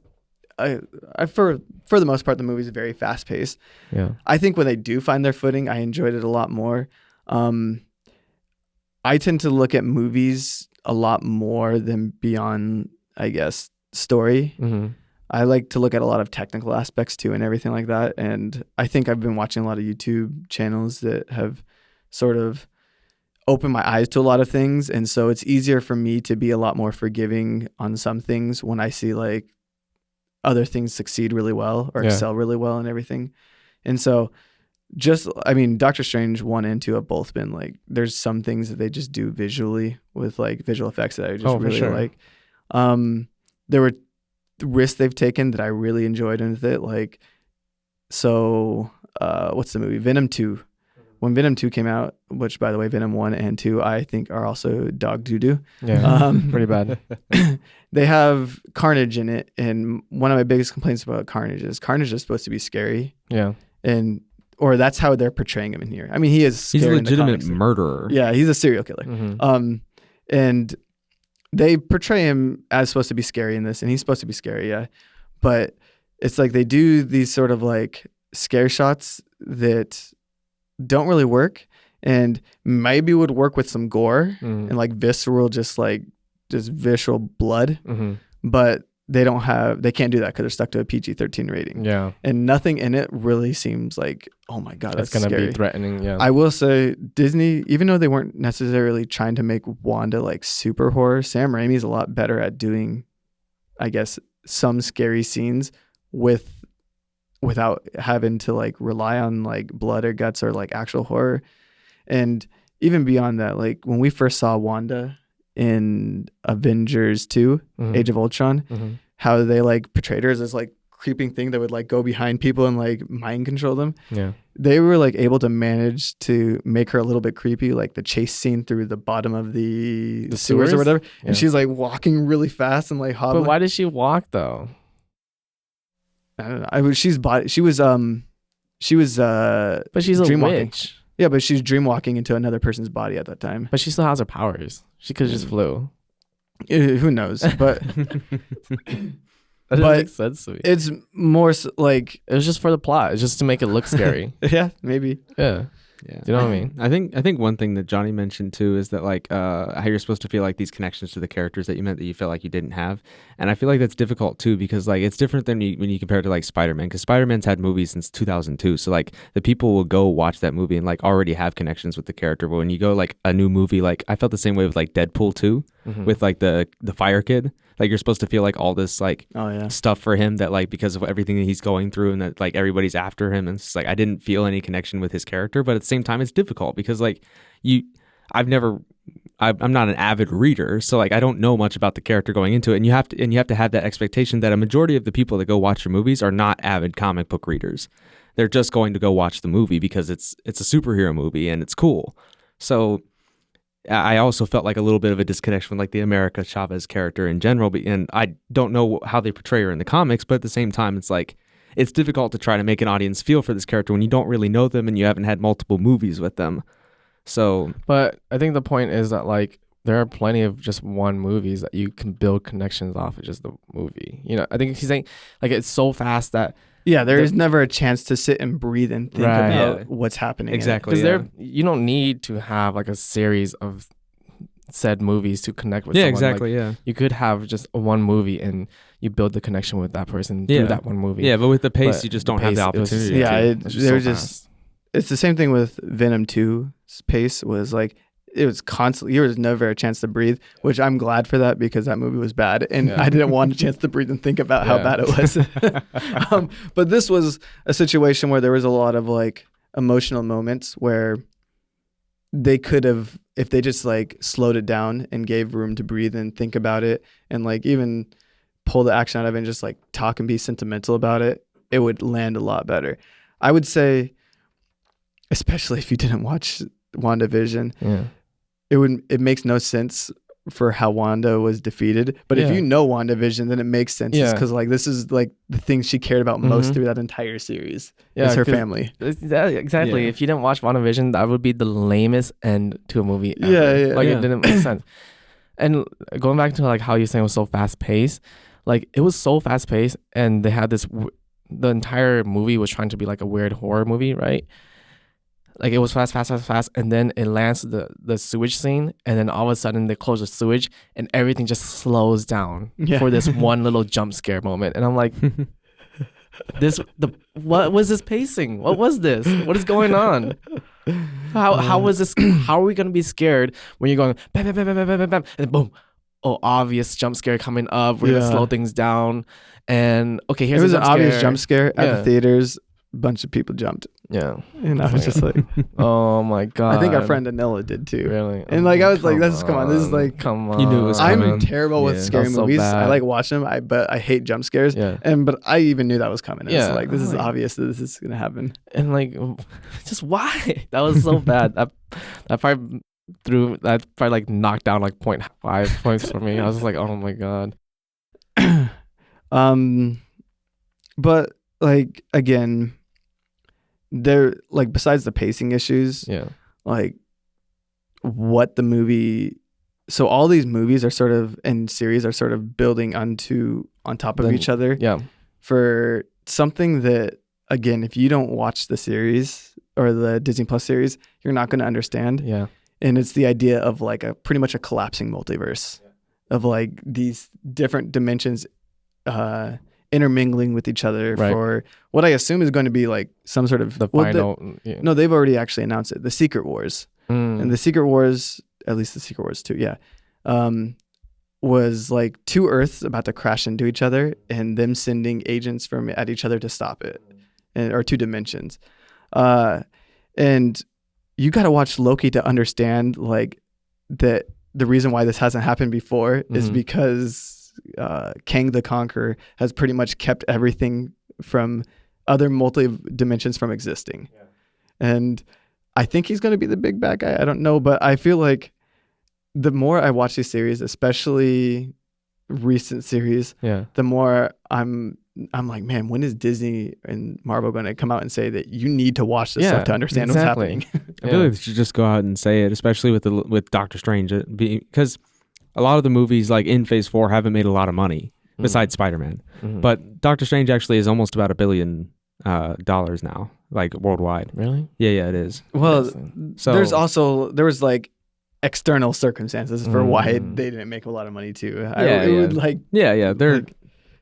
I for the most part, the movie's very fast paced. Yeah. I think when they do find their footing, I enjoyed it a lot more. I tend to look at movies a lot more than beyond, I guess, story. Mm-hmm. I like to look at a lot of technical aspects too and everything like that. And I think I've been watching a lot of YouTube channels that have sort of opened my eyes to a lot of things. And so it's easier for me to be a lot more forgiving on some things when I see like other things succeed really well or excel really well and everything. And so Doctor Strange 1 and 2 have both been like, there's some things that they just do visually with like visual effects that I just really like. There were risks they've taken that I really enjoyed with it. Like, so what's the movie? Venom 2. When Venom 2 came out, which by the way, Venom 1 and 2, I think are also dog doo-doo. Yeah. Pretty bad. They have Carnage in it. And one of my biggest complaints about Carnage is supposed to be scary. Yeah. Or that's how they're portraying him in here. I mean, he's a scary legitimate murderer. Yeah, he's a serial killer. Mm-hmm. And they portray him as supposed to be scary in this, and he's supposed to be scary, yeah. But it's like they do these sort of like scare shots that don't really work, and maybe would work with some gore and like visceral, just visceral blood. Mm-hmm. But they can't do that because they're stuck to a PG-13 rating. Yeah. And nothing in it really seems like, oh my God, that's gonna scary. be threatening. Yeah. I will say Disney, even though they weren't necessarily trying to make Wanda like super horror, Sam Raimi's a lot better at doing, I guess, some scary scenes without having to like rely on like blood or guts or like actual horror. And even beyond that, like when we first saw Wanda in Avengers 2, Age of Ultron, how they like portrayed her as this like creeping thing that would like go behind people and like mind control them. Yeah. They were like able to manage to make her a little bit creepy, like the chase scene through the bottom of the sewers or whatever. Yeah. And she's like walking really fast and like hobbling. But why did she walk though? I don't know. But she's a witch. Yeah, Yeah, but she's dreamwalking into another person's body at that time. But she still has her powers. She could have just flew. Who knows? But That doesn't But make sense to me. it's more like, It was just for the plot. It's just to make it look scary. yeah, maybe. Yeah. Yeah. Do you know what I mean? I think one thing that Johnny mentioned too is that like how you're supposed to feel like these connections to the characters that you felt like you didn't have, and I feel like that's difficult too because like it's different than when you compare it to like Spider-Man, because Spider-Man's had movies since 2002, so like the people will go watch that movie and like already have connections with the character. But when you go like a new movie, like I felt the same way with like Deadpool 2 with like the Fire Kid. Like you're supposed to feel like all this like stuff for him that like because of everything that he's going through and that like everybody's after him, and it's like I didn't feel any connection with his character. But at the same time it's difficult because like I'm not an avid reader, so like I don't know much about the character going into it, and you have to have that expectation that a majority of the people that go watch your movies are not avid comic book readers. They're just going to go watch the movie because it's a superhero movie and it's cool. So I also felt like a little bit of a disconnection with like the America Chavez character in general, and I don't know how they portray her in the comics, but at the same time, it's like it's difficult to try to make an audience feel for this character when you don't really know them and you haven't had multiple movies with them. So, but I think the point is that like there are plenty of just one movies that you can build connections off of just the movie. You know, I think he's saying like it's so fast that there is never a chance to sit and breathe and think about what's happening. Exactly. Because you don't need to have like a series of said movies to connect with someone. Exactly. Like, you could have just one movie and you build the connection with that person through that one movie. Yeah, but with the pace, you just don't have the opportunity. It's the same thing with Venom 2's pace was like, it was constantly, there was never a chance to breathe, which I'm glad for that because that movie was bad and I didn't want a chance to breathe and think about how bad it was. But this was a situation where there was a lot of like emotional moments where they could have, if they just like slowed it down and gave room to breathe and think about it and like even pull the action out of it and just like talk and be sentimental about it, it would land a lot better. I would say, especially if you didn't watch WandaVision, it makes no sense for how Wanda was defeated. But if you know WandaVision, then it makes sense because like this is like the thing she cared about most through that entire series is her family. Exactly. If you didn't watch WandaVision, that would be the lamest end to a movie ever. It didn't make sense. And going back to like how you're saying it was so fast paced, like it was so fast paced, and they had this. The entire movie was trying to be like a weird horror movie, right? Like it was fast, and then it lands the sewage scene, and then all of a sudden they close the sewage, and everything just slows down for this one little jump scare moment, and I'm like, what was this pacing? What was this? What is going on? How was this? How are we gonna be scared when you're going bam, bam, bam, bam, bam, bam, bam, and boom? Oh, obvious jump scare coming up. We're gonna slow things down, and okay, here's an obvious jump scare at the theaters. Bunch of people jumped. Yeah. And I was just like, oh my God. I think our friend Anilla did too. Really? And like, I was like, this is like, come on. You knew it was coming. I'm terrible with scary movies. So I like watching them, but I hate jump scares. Yeah. But I even knew that was coming. Yeah. Like, this is obvious that this is going to happen. And like, just why? That was so bad. That probably like knocked down like 0.5 points for me. I was just like, oh my God. But like, again, there, like, besides the pacing issues, like what the movie, so all these movies are sort of, and series are sort of building on top of each other for something that, again, if you don't watch the series or the Disney Plus series, you're not going to understand. And it's the idea of like pretty much a collapsing multiverse of like these different dimensions intermingling with each other for what I assume is going to be like some sort of final. No, they've already actually announced it. The Secret Wars, and the Secret Wars, at least the Secret Wars 2, was like two Earths about to crash into each other, and them sending agents at each other to stop it, or two dimensions, and you got to watch Loki to understand like that. The reason why this hasn't happened before is because Kang the Conqueror has pretty much kept everything from other multi-dimensions from existing. And I think he's going to be the big bad guy. I don't know, but I feel like the more I watch these series, especially recent series, Yeah. the more I'm like, man, when is Disney and Marvel going to come out and say that you need to watch this stuff to understand what's happening? I feel like they should just go out and say it, especially with Doctor Strange, because a lot of the movies like in Phase 4 haven't made a lot of money besides Spider-Man, but Doctor Strange actually is almost about $1 billion now, like worldwide. Really? Yeah, it is. Well, So there was like external circumstances for why they didn't make a lot of money too. They're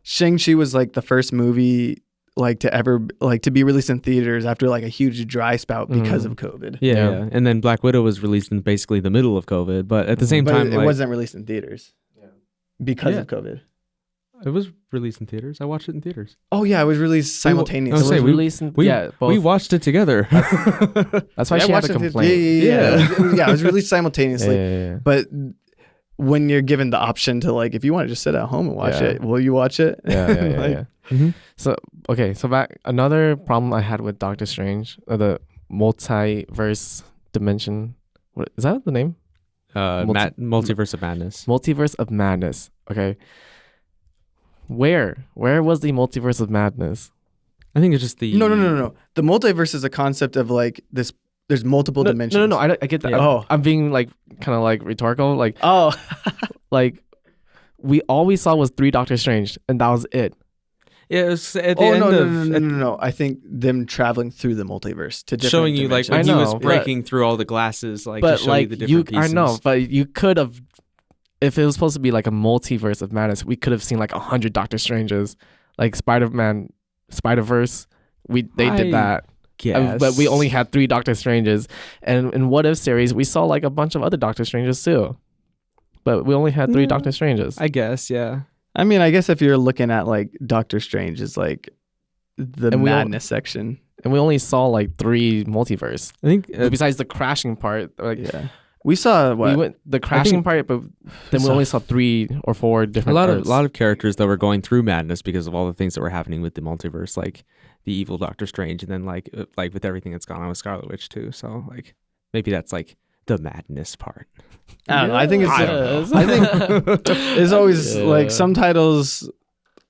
Shang-Chi was like the first movie like to ever like to be released in theaters after like a huge dry spout because of COVID. yeah. And then Black Widow was released in basically the middle of COVID, but at the same time, it wasn't released in theaters because of COVID. It was released in theaters. I watched it in theaters. Oh yeah, it was released simultaneously. It was released in, both. We watched it together. That's why she had a complaint. It was released simultaneously. Yeah. But when you're given the option to like, if you want to just sit at home and watch it, will you watch it? Yeah. So back another problem I had with Doctor Strange, the multiverse dimension. What is that the name? Multiverse of Madness. Multiverse of Madness. Okay. Where was the Multiverse of Madness? I think it's just the No. The multiverse is a concept of like this. There's multiple dimensions. No. I get that. Yeah. I'm being like kind of like rhetorical. Like like we all we saw was 3 Doctor Strange, and that was it. Yeah, it was at the end No. I think them traveling through the multiverse to different showing you dimensions. like when he was breaking through all the glasses, like to show you the different pieces. I know, but you could have, if it was supposed to be like a multiverse of madness, we could have seen like 100 Doctor Stranges, like Spider-Man, Spider-Verse. They did that. Yes. But we only had 3 Doctor Stranges, and in What If series we saw like a bunch of other Doctor Stranges too, but we only had 3 Doctor Stranges. I guess, yeah. I mean, I guess if you're looking at like Doctor Strange is like the madness section, and we only saw like 3 multiverse. I think besides the crashing part, like we saw we went the crashing part, but then we only saw 3 or 4 different. A lot of characters that were going through madness because of all the things that were happening with the multiverse, like the evil Doctor Strange, and then like with everything that's gone on with Scarlet Witch too. So like maybe that's like the madness part. I don't know. I think it's always like some titles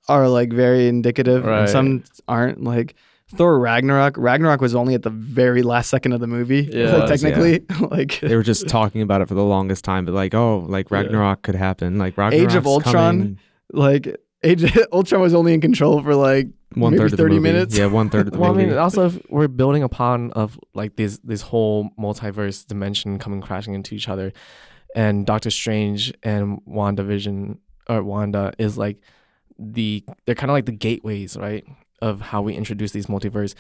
are like very indicative and some aren't. Like Thor Ragnarok. Ragnarok was only at the very last second of the movie. Technically. Like they were just talking about it for the longest time, but like, Ragnarok could happen. Like Ragnarok's Age of Ultron. Coming. Like Age of Ultron was only in control for like maybe 30 minutes. Yeah, 1/3 of the movie. I mean, also if we're building upon of like this whole multiverse dimension coming crashing into each other, and Doctor Strange and Wanda is like they're kind of like the gateways, right, of how we introduce these multiverse.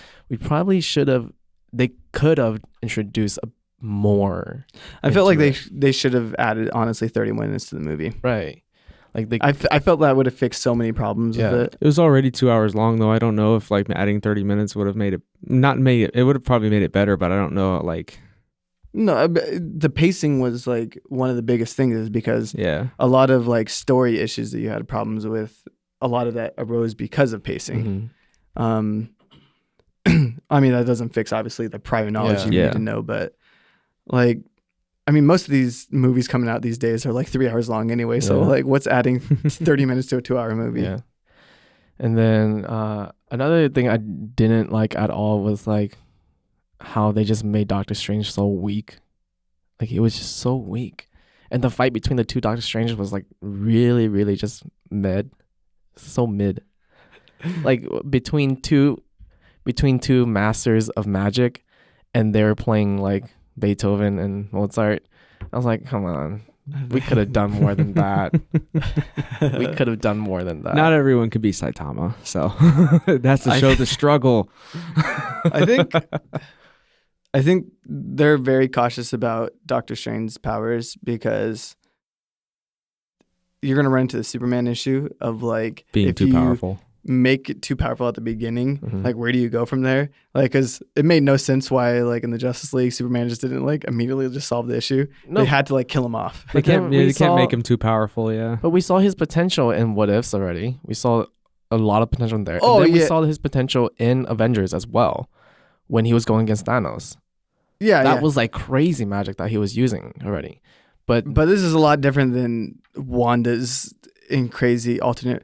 They could have introduced more. I felt like they should have added honestly 30 minutes to the movie. Right. Like I felt that would have fixed so many problems with it. It was already 2 hours long though. I don't know if like adding 30 minutes would have it would have probably made it better, but I don't know like. No, the pacing was like one of the biggest things is because a lot of like story issues that you had problems with, a lot of that arose because of pacing. I mean, that doesn't fix obviously the prior knowledge you need to know, but like, I mean, most of these movies coming out these days are like 3 hours long anyway. So like what's adding 30 minutes to a 2-hour movie? Yeah. And then another thing I didn't like at all was like how they just made Doctor Strange so weak. Like it was just so weak. And the fight between the 2 Doctor Stranges was like really, really just mid. So mid. Like between two masters of magic, and they were playing like Beethoven and Mozart. I was like, come on. We could have done more than that. Not everyone could be Saitama, so that's to show the struggle. I think they're very cautious about Doctor Strange's powers because you're gonna run into the Superman issue of like being too powerful. Make it too powerful at the beginning. Like, where do you go from there? Like, because it made no sense why, like, in the Justice League, Superman just didn't like immediately just solve the issue. No. They had to like kill him off. They can't make him too powerful. Yeah, but we saw his potential in What Ifs already. We saw a lot of potential in there. And then we saw his potential in Avengers as well, when he was going against Thanos. Yeah, that was like crazy magic that he was using already. But this is a lot different than Wanda's in crazy alternate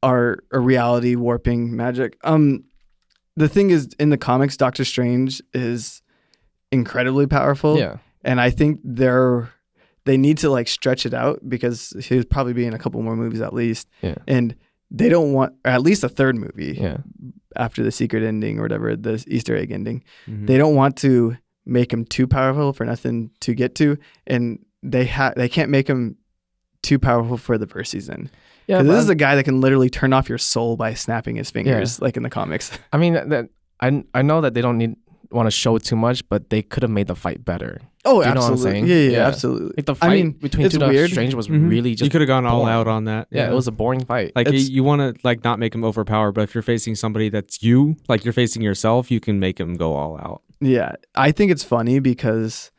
or a reality warping magic. The thing is, in the comics, Doctor Strange is incredibly powerful. Yeah. And I think they need to like stretch it out because he'll probably be in a couple more movies at least. Yeah. And they don't want, or at least a third movie Yeah. after the secret ending or whatever, the Easter egg ending. Mhm. They don't want to make him too powerful for nothing to get to. And they can't make him too powerful for the first season. Yeah. Because but this is a guy that can literally turn off your soul by snapping his fingers, Yeah. like in the comics. I mean, I know that they don't want to show it too much, but they could have made the fight better. Oh, Do you know what I'm absolutely. saying? Yeah, Yeah. absolutely. Like the fight I mean, between it's two Doctor weird. Strange was Mhm. really You just could have gone all boring. out on that. Yeah, it was a boring fight. Like It's- you want to like not make him overpowered, but if you're facing somebody that's you, like you're facing yourself, you can make him go all out. Yeah, I think it's funny because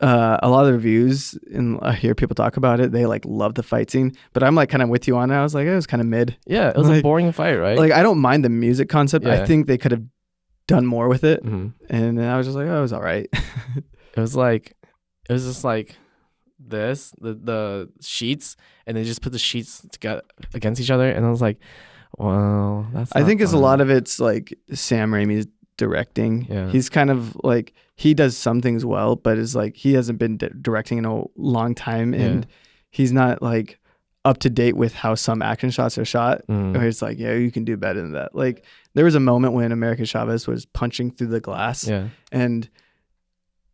a lot of the reviews and I hear people talk about it. They like love the fight scene, but I'm like kind of with you on it. I was like, it was kind of mid. Yeah, it was a Like- boring fight, right? Like I don't mind the music concept. I Yeah. think they could have done more with it, Mhm. and then I was just like, oh, it was all right. It was just like this, the sheets, and they just put the sheets together against each other, and I was like, well, that's. I not think it's a fun. lot of it's like Sam Raimi's directing. Yeah. He's kind of like he does some things well, but it's like he hasn't been directing in a long time, and he's not like up to date with how some action shots are shot. Mm. Where it's like, yeah, you can do better than that. Like there was a moment when America Chavez was punching through the glass, Yeah, and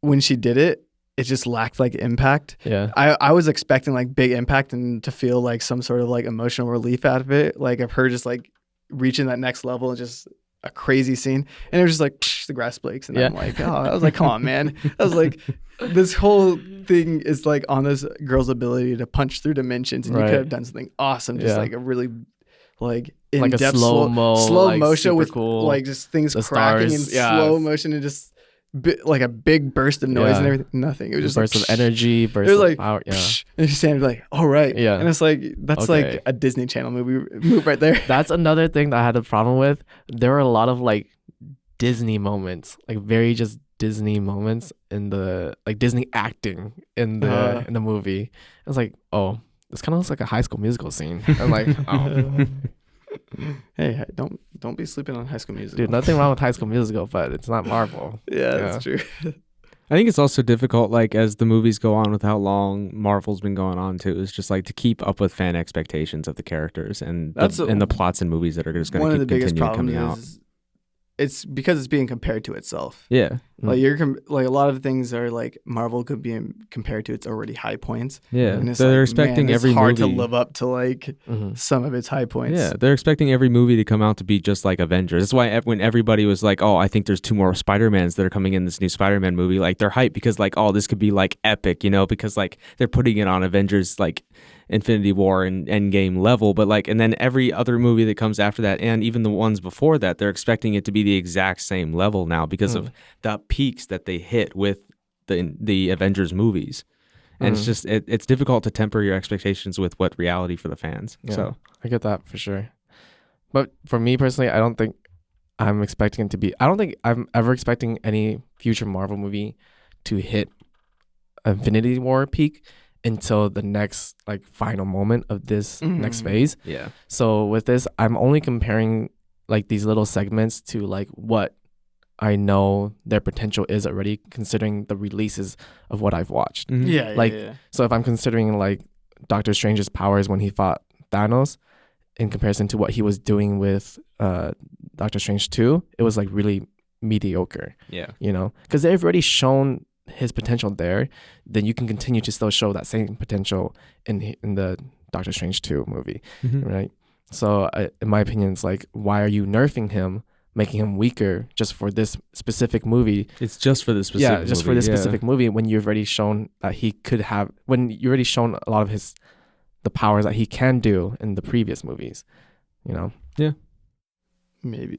when she did it, it just lacked like impact. yeah, I was expecting like big impact and to feel like some sort of like emotional relief out of it, like of her just like reaching that next level and just a crazy scene. And it was just like the grass breaks, and Yeah. I'm like, oh, I was like, come on, man. I was like, this whole thing is like on this girl's ability to punch through dimensions, and you Right. could have done something awesome, just Yeah. like a really like Like a in-depth slow-mo, slow like, motion super with cool. like just things The cracking stars, in yeah. slow motion and just like a big burst of noise Yeah. and everything. Nothing. It was just burst like, of energy, burst it was of like, power. Yeah, and you stand like, all right. Yeah. And it's like, that's Okay. like a Disney Channel movie move right there. that's another thing that I had a problem with. There were a lot of like Disney moments, like very just Disney moments in the like Disney acting in the movie. It was like, oh, this kind of looks like a High School Musical scene. I'm like, oh, Hey, don't be sleeping on High School Musical. dude, nothing wrong with High School Musical, but it's not Marvel. Yeah, that's true. I think it's also difficult, like as the movies go on with how long Marvel's been going on too, is just like to keep up with fan expectations of the characters and That's and the plots and movies that are just going One to of the keep biggest continuing problems coming out. is it's because it's being compared to itself. Yeah, Like like a lot of things are like Marvel could be compared to its already high points. yeah. And it's So they're like, expecting man, every it's hard movie. to live up to like Mhm. some of its high points. Yeah, they're expecting every movie to come out to be just like Avengers. That's why when everybody was like, "Oh, I think there's 2 more Spider-Mans that are coming in this new Spider-Man movie," like they're hyped because like, "Oh, this could be like epic," you know, because like they're putting it on Avengers like Infinity War and Endgame level. But like, and then every other movie that comes after that, and even the ones before that, they're expecting it to be the exact same level now because of the peaks that they hit with the Avengers movies. And it's just it's difficult to temper your expectations with what reality for the fans. Yeah, So I get that for sure. But for me personally, I don't think I'm expecting it to be. I don't think I'm ever expecting any future Marvel movie to hit Infinity War peak until the next like final moment of this next phase. yeah. So with this, I'm only comparing like these little segments to like what I know their potential is already, considering the releases of what I've watched. Mhm. Yeah, Like, yeah. So if I'm considering like Doctor Strange's powers when he fought Thanos in comparison to what he was doing with Doctor Strange 2, it was like really mediocre, Yeah. you know? Because they've already shown his potential there, then you can continue to still show that same potential in the Doctor Strange 2 movie, Mhm. right? So in my opinion, it's like, why are you nerfing him, making him weaker just for this specific movie? It's just for this specific Yeah, just for movie, this yeah. specific movie, when you've already shown that he could have, when you already shown a lot of the powers that he can do in the previous movies, you know? Maybe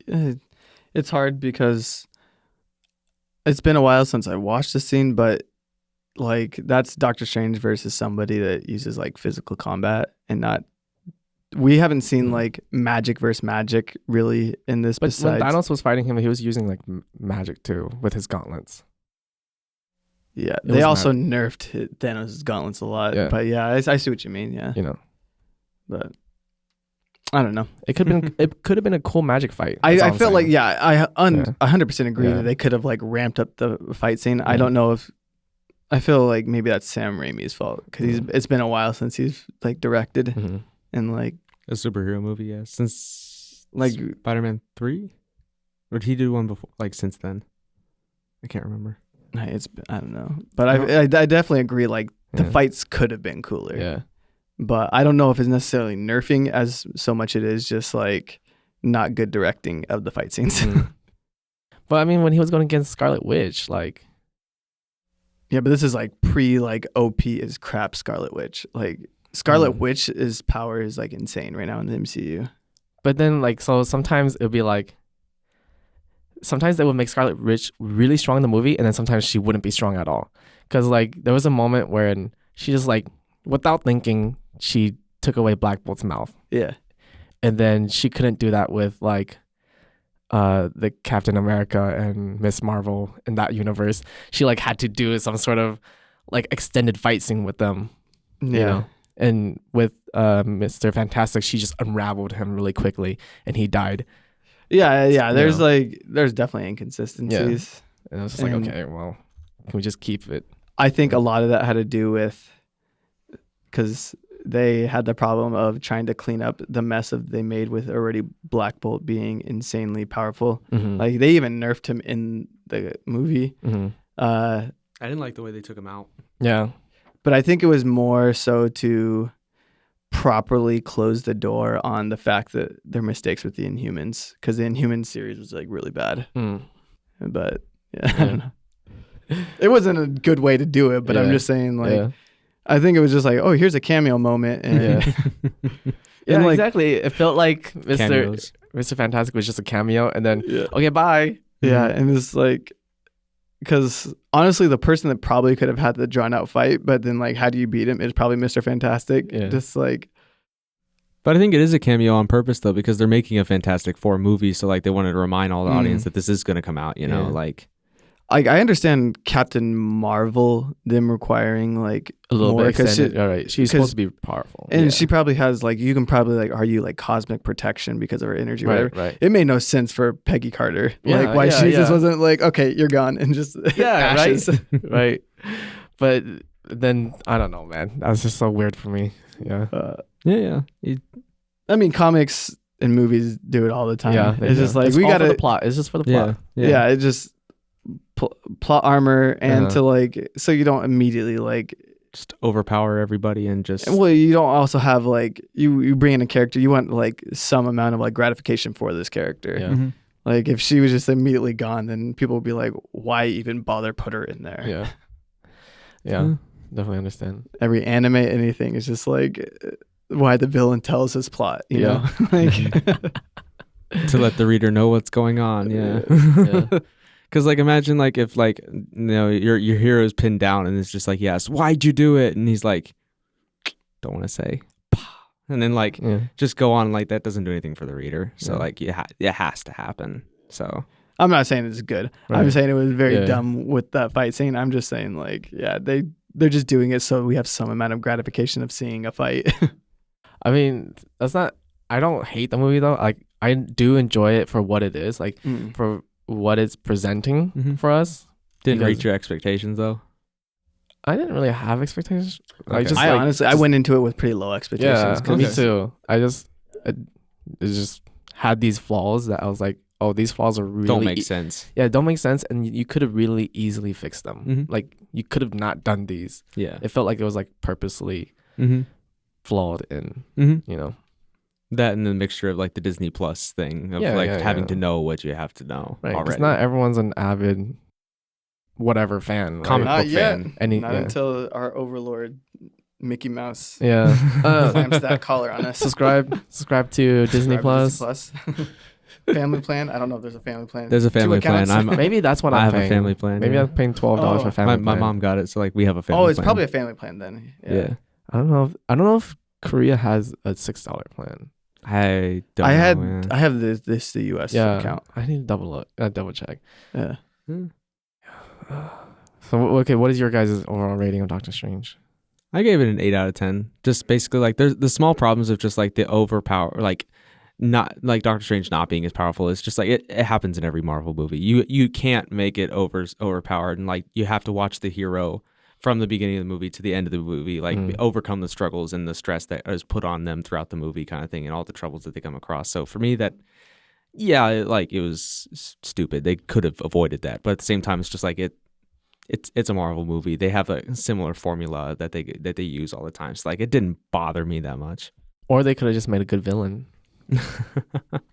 it's hard because it's been a while since I watched the scene, but like that's Doctor Strange versus somebody that uses like physical combat and not. We haven't seen like magic versus magic really in this. But besides, when Thanos was fighting him, he was using like magic too with his gauntlets. yeah, it they was also nerfed Thanos' gauntlets a lot. Yeah. But yeah, I see what you mean. Yeah, You know, but I don't know. It could have been it could have been a cool magic fight. I That's all I'm feel like saying. yeah, I Yeah. 100% agree Yeah. that they could have like ramped up the fight scene. I Yeah. don't know if I feel like maybe that's Sam Raimi's fault because Mhm. it's been a while since he's like directed Mhm. and like A superhero movie, yeah. Since Like- Spider-Man 3? Or did he do one before? Like since then? I can't remember. it's I don't know, but I definitely agree. Like the Yeah. fights could have been cooler. Yeah. But I don't know if it's necessarily nerfing as so much it is just like not good directing of the fight scenes. Mhm. But I mean, when he was going against Scarlet Witch, like, Yeah, but this is like pre like OP is crap Scarlet Witch. Like Scarlet Mm. Witch's power is like insane right now in the MCU. but then like, so sometimes it would be like, sometimes they would make Scarlet Witch really strong in the movie, and then sometimes she wouldn't be strong at all. Cause like there was a moment where she just like, without thinking, she took away Black Bolt's mouth, Yeah. and then she couldn't do that with like the Captain America and Miss Marvel in that universe. She like had to do some sort of like extended fight scene with them, Yeah. you know. And with Mr. Fantastic, she just unraveled him really quickly, and he died. Yeah. There's know. there's definitely inconsistencies. And I was just like, And- okay, well, can we just keep it? I think a lot of that had to do with because they had the problem of trying to clean up the mess of they made with already Black Bolt being insanely powerful. Mm-hmm. Like they even nerfed him in the movie. Mm-hmm. Uh, I didn't like the way they took him out. Yeah. but I think it was more so to properly close the door on the fact that their mistakes with the Inhumans, because the Inhumans series was like really bad. Mm. But yeah, I don't know. It wasn't a good way to do it. But I'm Yeah. just saying, like, Yeah. I think it was just like, oh, here's a cameo moment, and Yeah. Yeah, and like, exactly. It felt like Cameos. Mr. Fantastic was just a cameo, and then yeah, okay, bye. yeah, and it's like, because honestly, the person that probably could have had the drawn out fight, but then like, how do you beat him? Is probably Mr. Fantastic. Yeah. Just like, But I think it is a cameo on purpose though, because they're making a Fantastic Four movie, so like they wanted to remind all the audience that this is going to come out. You know, Yeah. like I understand Captain Marvel them requiring like A little more, bit 'cause extended. All right, she's 'cause- supposed to be powerful, and yeah. she probably has like, you can probably like argue like cosmic protection because of her energy, or whatever. right. It made no sense for Peggy Carter. Yeah, Like why yeah, she just yeah. wasn't like, okay, you're gone, and just Yeah, ashes. Right. But then I don't know, man. That was just so weird for me. Yeah. yeah. I mean, comics and movies do it all the time. Yeah. they It's do. just like It's we all for gotta, the plot. It's just for the plot. yeah, it just plot armor and Uh-huh. to like, so you don't immediately like, Just overpower everybody and just well, you don't also have like, you bring in a character, you want like some amount of like gratification for this character. Yeah. Mhm. Like if she was just immediately gone, then people would be like, why even bother put her in there? Yeah. Yeah. Definitely understand. Every anime, anything is just like why the villain tells his plot, you Yeah. know? Like, to let the reader know what's going on. Yeah. Yeah. Because like imagine like if like your hero's pinned down and it's just like, yes, why'd you do it? And he's like, don't want to say, and then like Yeah. just go on, like that doesn't do anything for the reader. So Yeah. like it has to happen. So I'm not saying it's good. I'm Right. saying it was very Yeah. dumb with that fight scene. I'm just saying like, yeah, they're just doing it so we have some amount of gratification of seeing a fight. I mean, that's not. I don't hate the movie though. Like, I do enjoy it for what it is. Like, for what it's presenting Mhm. for us. didn't Because- reach your expectations though. I didn't really have expectations. I Okay. just I like, honestly, I just- went into it with pretty low expectations. Yeah, 'cause me too. It just had these flaws that I was like, oh, these flaws are really Don't make sense. Yeah, don't make sense, and you could have really easily fixed them. Mhm. Like, you could have not done these. Yeah. It felt like it was like purposely Mm-hmm. flawed in, Mm-hmm. you know. That and the mixture of like the Disney Plus thing of Yeah, like yeah, having yeah. to know what you have to know Right, because already. not everyone's an avid whatever fan. Comic right? Not book yet. fan. Any, Not yeah. until our overlord Mickey Mouse Yeah. clamps that collar on us. subscribe to Disney Subscribe to Plus. Plus. Family plan. I don't know if there's a family plan. There's a Two family plan. accounts. Maybe that's what I I'm have paying. a family plan. Maybe yeah. I'm paying $12 for Oh. family my plan. mom got it, so like we have a family. Oh, it's plan. probably a family plan then. Yeah. I don't know if Korea has a $6 plan. I don't. I know, had man. I have the US Yeah, account. I need to double check. Yeah. Hmm. So okay, what is your guys' overall rating of Doctor Strange? I gave it an 8 out of 10. Just basically like there's the small problems of just like the overpower, like not like Doctor Strange not being as powerful. It's just like it happens in every Marvel movie. You can't make it overpowered, and like you have to watch the hero from the beginning of the movie to the end of the movie, like overcome the struggles and the stress that is put on them throughout the movie, kind of thing, and all the troubles that they come across. So for me, that it was stupid. They could have avoided that, but at the same time, it's just like it's a Marvel movie. They have a similar formula that they use all the time. So like it didn't bother me that much. Or they could have just made a good villain.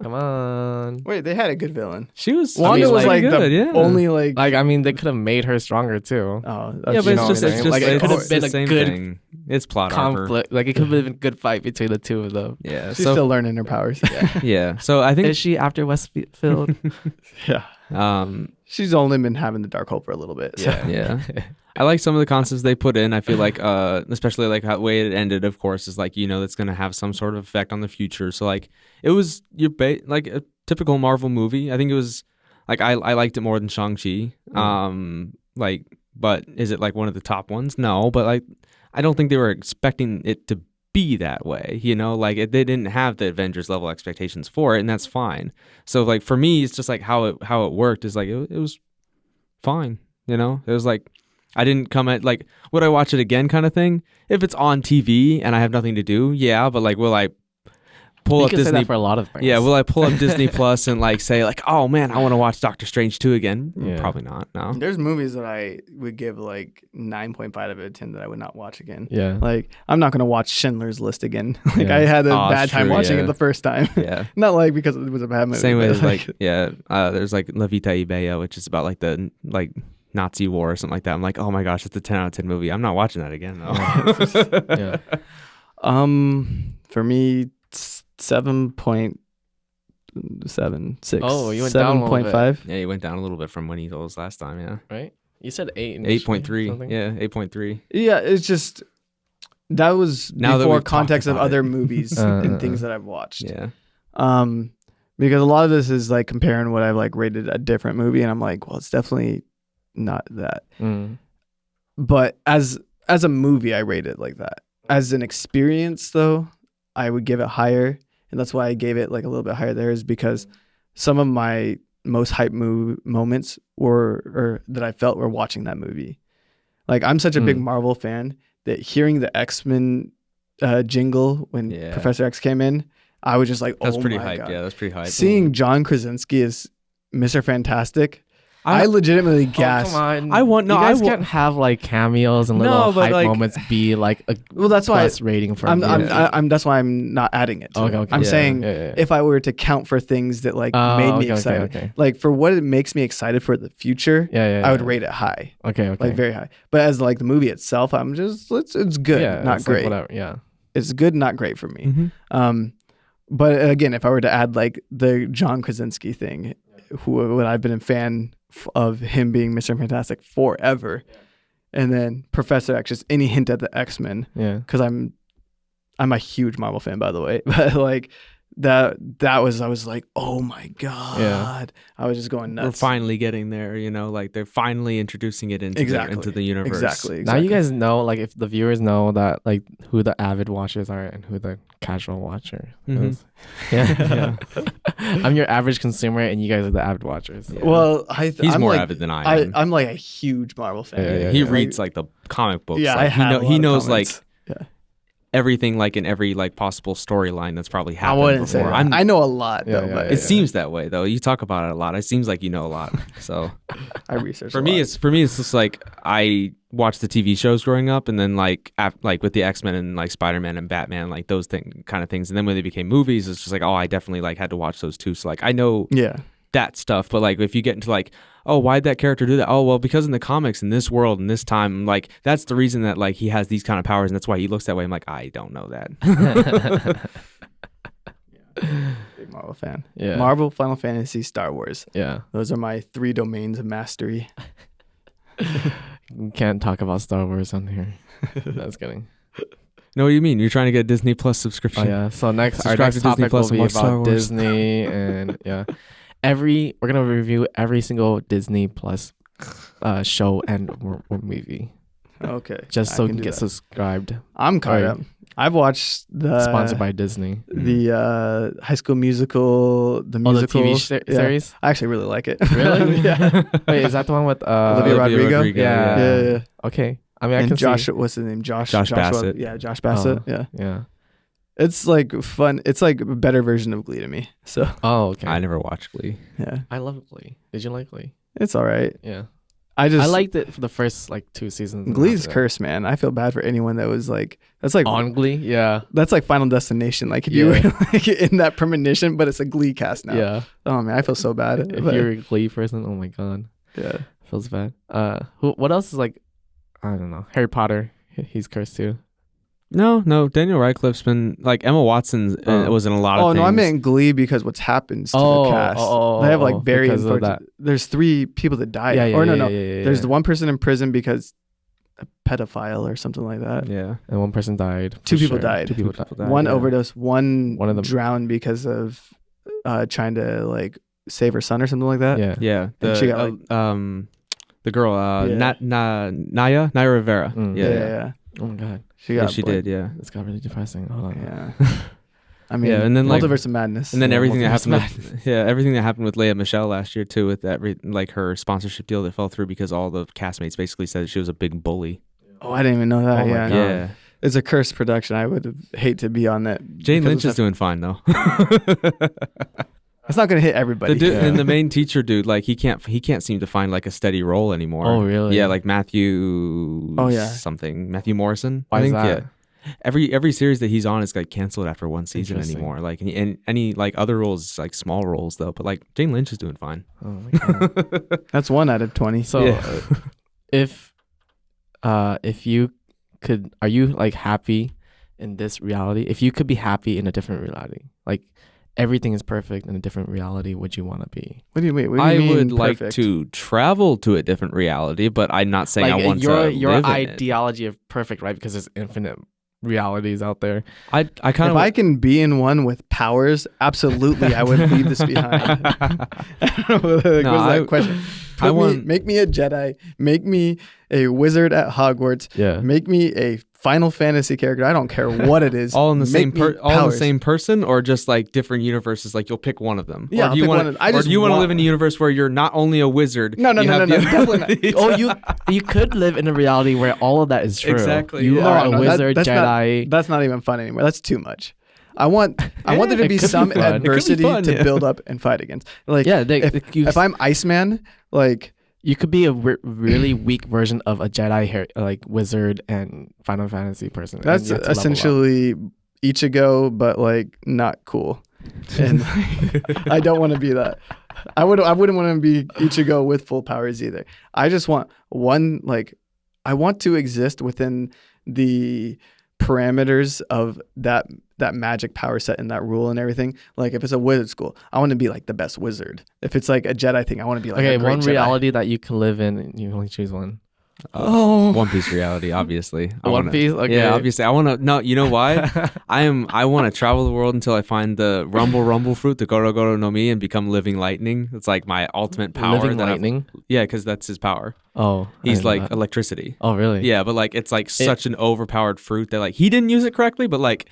Come on. Wait, they had a good villain. She was Wanda was like good, the yeah. only like. Like, I mean, they could have made her stronger too. Oh, Yeah, but it's just like it could have it's been the a same good thing. It's plot conflict. Like it could have been a good fight between the two of them. Yeah, she's so still learning her powers. yeah. So I think Is she after Westfield? Yeah, she's only been having the dark hope for a little bit. So. yeah. I like some of the concepts they put in. I feel like, especially like how the way it ended, of course, is like, that's going to have some sort of effect on the future. So like, it was like a typical Marvel movie. I think it was like, I liked it more than Shang-Chi. But is it like one of the top ones? No, but like, I don't think they were expecting it to be that way. Like they didn't have the Avengers level expectations for it, and that's fine. So like for me, it's just like how it worked is like it was fine. It was like. I didn't come at like, would I watch it again kind of thing? If it's on TV and I have nothing to do, yeah. But like, will I pull You up can say Disney? that for a lot of things. Yeah, will I pull up Disney Plus and like say like, oh man, I want to watch Doctor Strange 2 again? Yeah. Probably not. No. There's movies that I would give like 9.5 out of 10 that I would not watch again. Yeah. Like I'm not gonna watch Schindler's List again. Like Yeah. I had a Oh, bad it's time true, watching yeah. it the first time. Yeah. Not like because it was a bad movie. Same way but, as like there's like La Vita y Bella, which is about like the like Nazi war or something like that. I'm like, oh my gosh, it's a 10 out of 10 movie. I'm not watching that again. No. Yeah. For me, 7.76. Oh, you went down a little bit. 7.5. Yeah, he went down a little bit from when he told us last time. Yeah, Right? You said 8. 8.3. Yeah, 8.3. Yeah, it's just that was Now that before we've talked context of about other it. movies and things that I've watched. Yeah. Because a lot of this is like comparing what I've like rated a different movie, and I'm like, well, it's definitely not that. But as a movie, I rate it like that. As an experience, though, I would give it higher, and that's why I gave it like a little bit higher there, is because some of my most hype moments or that I felt were watching that movie. Like I'm such a big Marvel fan that hearing the X-Men jingle when Professor X came in, I was just like, that's oh pretty my hyped. God. Yeah, that's pretty hyped. Seeing John Krasinski as Mr. Fantastic, I legitimately gasped. Oh, come on. You guys can't have like cameos and little hype like, moments be like a that's why plus rating for me. that's why I'm not adding it. Okay. I'm Yeah, saying yeah. if I were to count for things that like made me excited, okay. like for what it makes me excited for the future, I would rate it high. Okay. Like very high. But as like the movie itself, I'm just it's good, not it's great. Like whatever. Yeah. It's good, not great for me. But again, if I were to add like the John Krasinski thing, who I've been a fan of him being Mr. Fantastic forever, and then Professor X, just any hint at the X-Men, because I'm a huge Marvel fan, by the way, but like that was, I was like, oh my God, I was just going nuts. We're finally getting there, like they're finally introducing it into the universe. Exactly. Now you guys know, like if the viewers know that like who the avid watchers are and who the casual watcher is. Yeah. I'm your average consumer and you guys are the avid watchers. Yeah. Well, he's I'm more like, avid than I am. I'm like a huge Marvel fan. He reads like the comic books. Yeah, like, he knows like everything, like in every like possible storyline that's probably happened I wouldn't before. say that. I know a lot though, but it seems that way though. You talk about it a lot. It seems like you know a lot. So I research. For me, it's just like I watched the TV shows growing up, and then like with the X-Men and like Spider-Man and Batman, like those kind of things. And then when they became movies, it's just like, oh, I definitely like had to watch those too. So like I know that stuff. But like if you get into like, oh, why'd that character do that? Oh, well, because in the comics, in this world, in this time, like that's the reason that like he has these kind of powers, and that's why he looks that way. I'm like, I don't know that. Big Marvel fan. Yeah. Marvel, Final Fantasy, Star Wars. Yeah. Those are my 3 domains of mastery. You can't talk about Star Wars on here. That's kidding. No, what do you mean? You're trying to get a Disney Plus subscription? Oh yeah. So our Subscribe next to Disney topic Plus will and be watch Star about Wars. Disney and we're gonna review every single Disney Plus show and or movie. Okay. just I so we can can do get that. subscribed. I'm caught Alright. up. I've watched Sponsored by Disney. the High School Musical, the musical. Oh, the TV Yeah. series. I actually really like it. Really? yeah. Wait, is that the one with Olivia Rodrigo? Yeah. Yeah. Okay. I mean, I And can Josh, see. what's his name? Josh Joshua. Bassett. Yeah, Josh Bassett. Oh. Yeah. Yeah. It's like fun. It's like a better version of Glee to me. So Oh, okay. I never watched Glee. yeah, I love Glee. Did you like Glee? it's all right. Yeah. I liked it for the first like 2 seasons. and Glee's after that- cursed, man. I feel bad for anyone that was like that's like on Glee. Yeah. that's like Final Destination. Like if you were Yeah. like in that premonition, but it's a Glee cast now. Yeah. Oh man, I feel so bad. If But, you're a Glee person, oh my god, yeah. feels bad. What else is like? I don't know. Harry Potter. He's cursed too. No. Daniel Radcliffe's been like Emma Watson was in a lot of Oh things. no, I meant Glee because what's happens to Oh, the cast. oh, They have like very because of unfortunate. There's 3 people that died. Yeah. Or no. Yeah, There's the one person in prison because a pedophile or something like that. Yeah. and one person died. Two for people sure. died. 2 people Two died. people died. One yeah. overdose. One One of them- drowned because of trying to like save her son or something like that. Yeah. Yeah. And she got, The girl, Yeah. Naya Rivera. Mm. Yeah. Oh my god, She Yeah, got she like, did. Yeah. this got really depressing. Hold on. Yeah. I mean, Yeah, and then, like- Multiverse of Madness. And then Yeah, everything that Multiverse happened with everything that happened with Leia Michelle last year too, with that like her sponsorship deal that fell through because all the castmates basically said she was a big bully. Oh, I didn't even know that. Oh my Yeah. God. Yeah. It's a cursed production. I would hate to be on that. Jane because Lynch is it's doing fine though. It's not going to hit everybody. The dude Yeah. and the main teacher dude, like he can't seem to find like a steady role anymore. Oh, really? Yeah, like Matthew. Oh, yeah. something Matthew Morrison. Why I is think. that? Yeah. Every series that he's on is like canceled after one season Interesting. anymore. Like and any like other roles, like small roles though. But like Jane Lynch is doing fine. Oh my god. That's 1 out of 20. So, Yeah. if you could, are you like happy in this reality? If you could be happy in a different reality, like everything is perfect in a different reality, would you want to be? What do you mean? I mean would like perfect? to travel to a different reality, but I'm not saying I want your to your live in it. ideology of perfect, right? Because there's infinite realities out there. I kind If of I can be in one with powers, absolutely, I would leave this behind. I don't know, like, No, what's that I- question? I want- Make me a Jedi. Make me a wizard at Hogwarts. Yeah. Make me a Final Fantasy character. I don't care what it is. all in the Make same me all in the powers. same person, or just like different universes. Like you'll pick one of them. Yeah, Or I'll do you pick want one of- I just do you want to want- live in a universe where you're not only a wizard? No, you have the definitely not. ability Oh, to- you could live in a reality where all of that is true. Exactly, You yeah. are No, a that- wizard, that's not- Jedi. That's not even fun anymore. That's too much. I want there it to be could be some fun. It could be adversity fun, to yeah. build up and fight against. Like Yeah, if I'm Iceman, like you could be a really weak version of a Jedi, like wizard and Final Fantasy person. and that's you have to level up. essentially Ichigo, but like not cool. And I don't want to be that. I wouldn't want to be Ichigo with full powers either. I just want one, like I want to exist within the parameters of that magic power set and that rule and everything. Like if it's a wizard school, I want to be like the best wizard. If it's like a Jedi thing, I want to be like Okay, a great one Jedi. reality that you can live in, you can only choose one. One Piece reality, obviously. One Piece? Okay. Yeah, obviously. I want to. No, you know why? I want to travel the world until I find the rumble fruit, the Goro Goro no Mi, and become living lightning. It's like my ultimate power. Living that I've- lightning. Yeah, because that's his power. Oh, I He's didn't know like that. electricity. Oh, really? Yeah, but like it's like such an overpowered fruit that like he didn't use it correctly, but like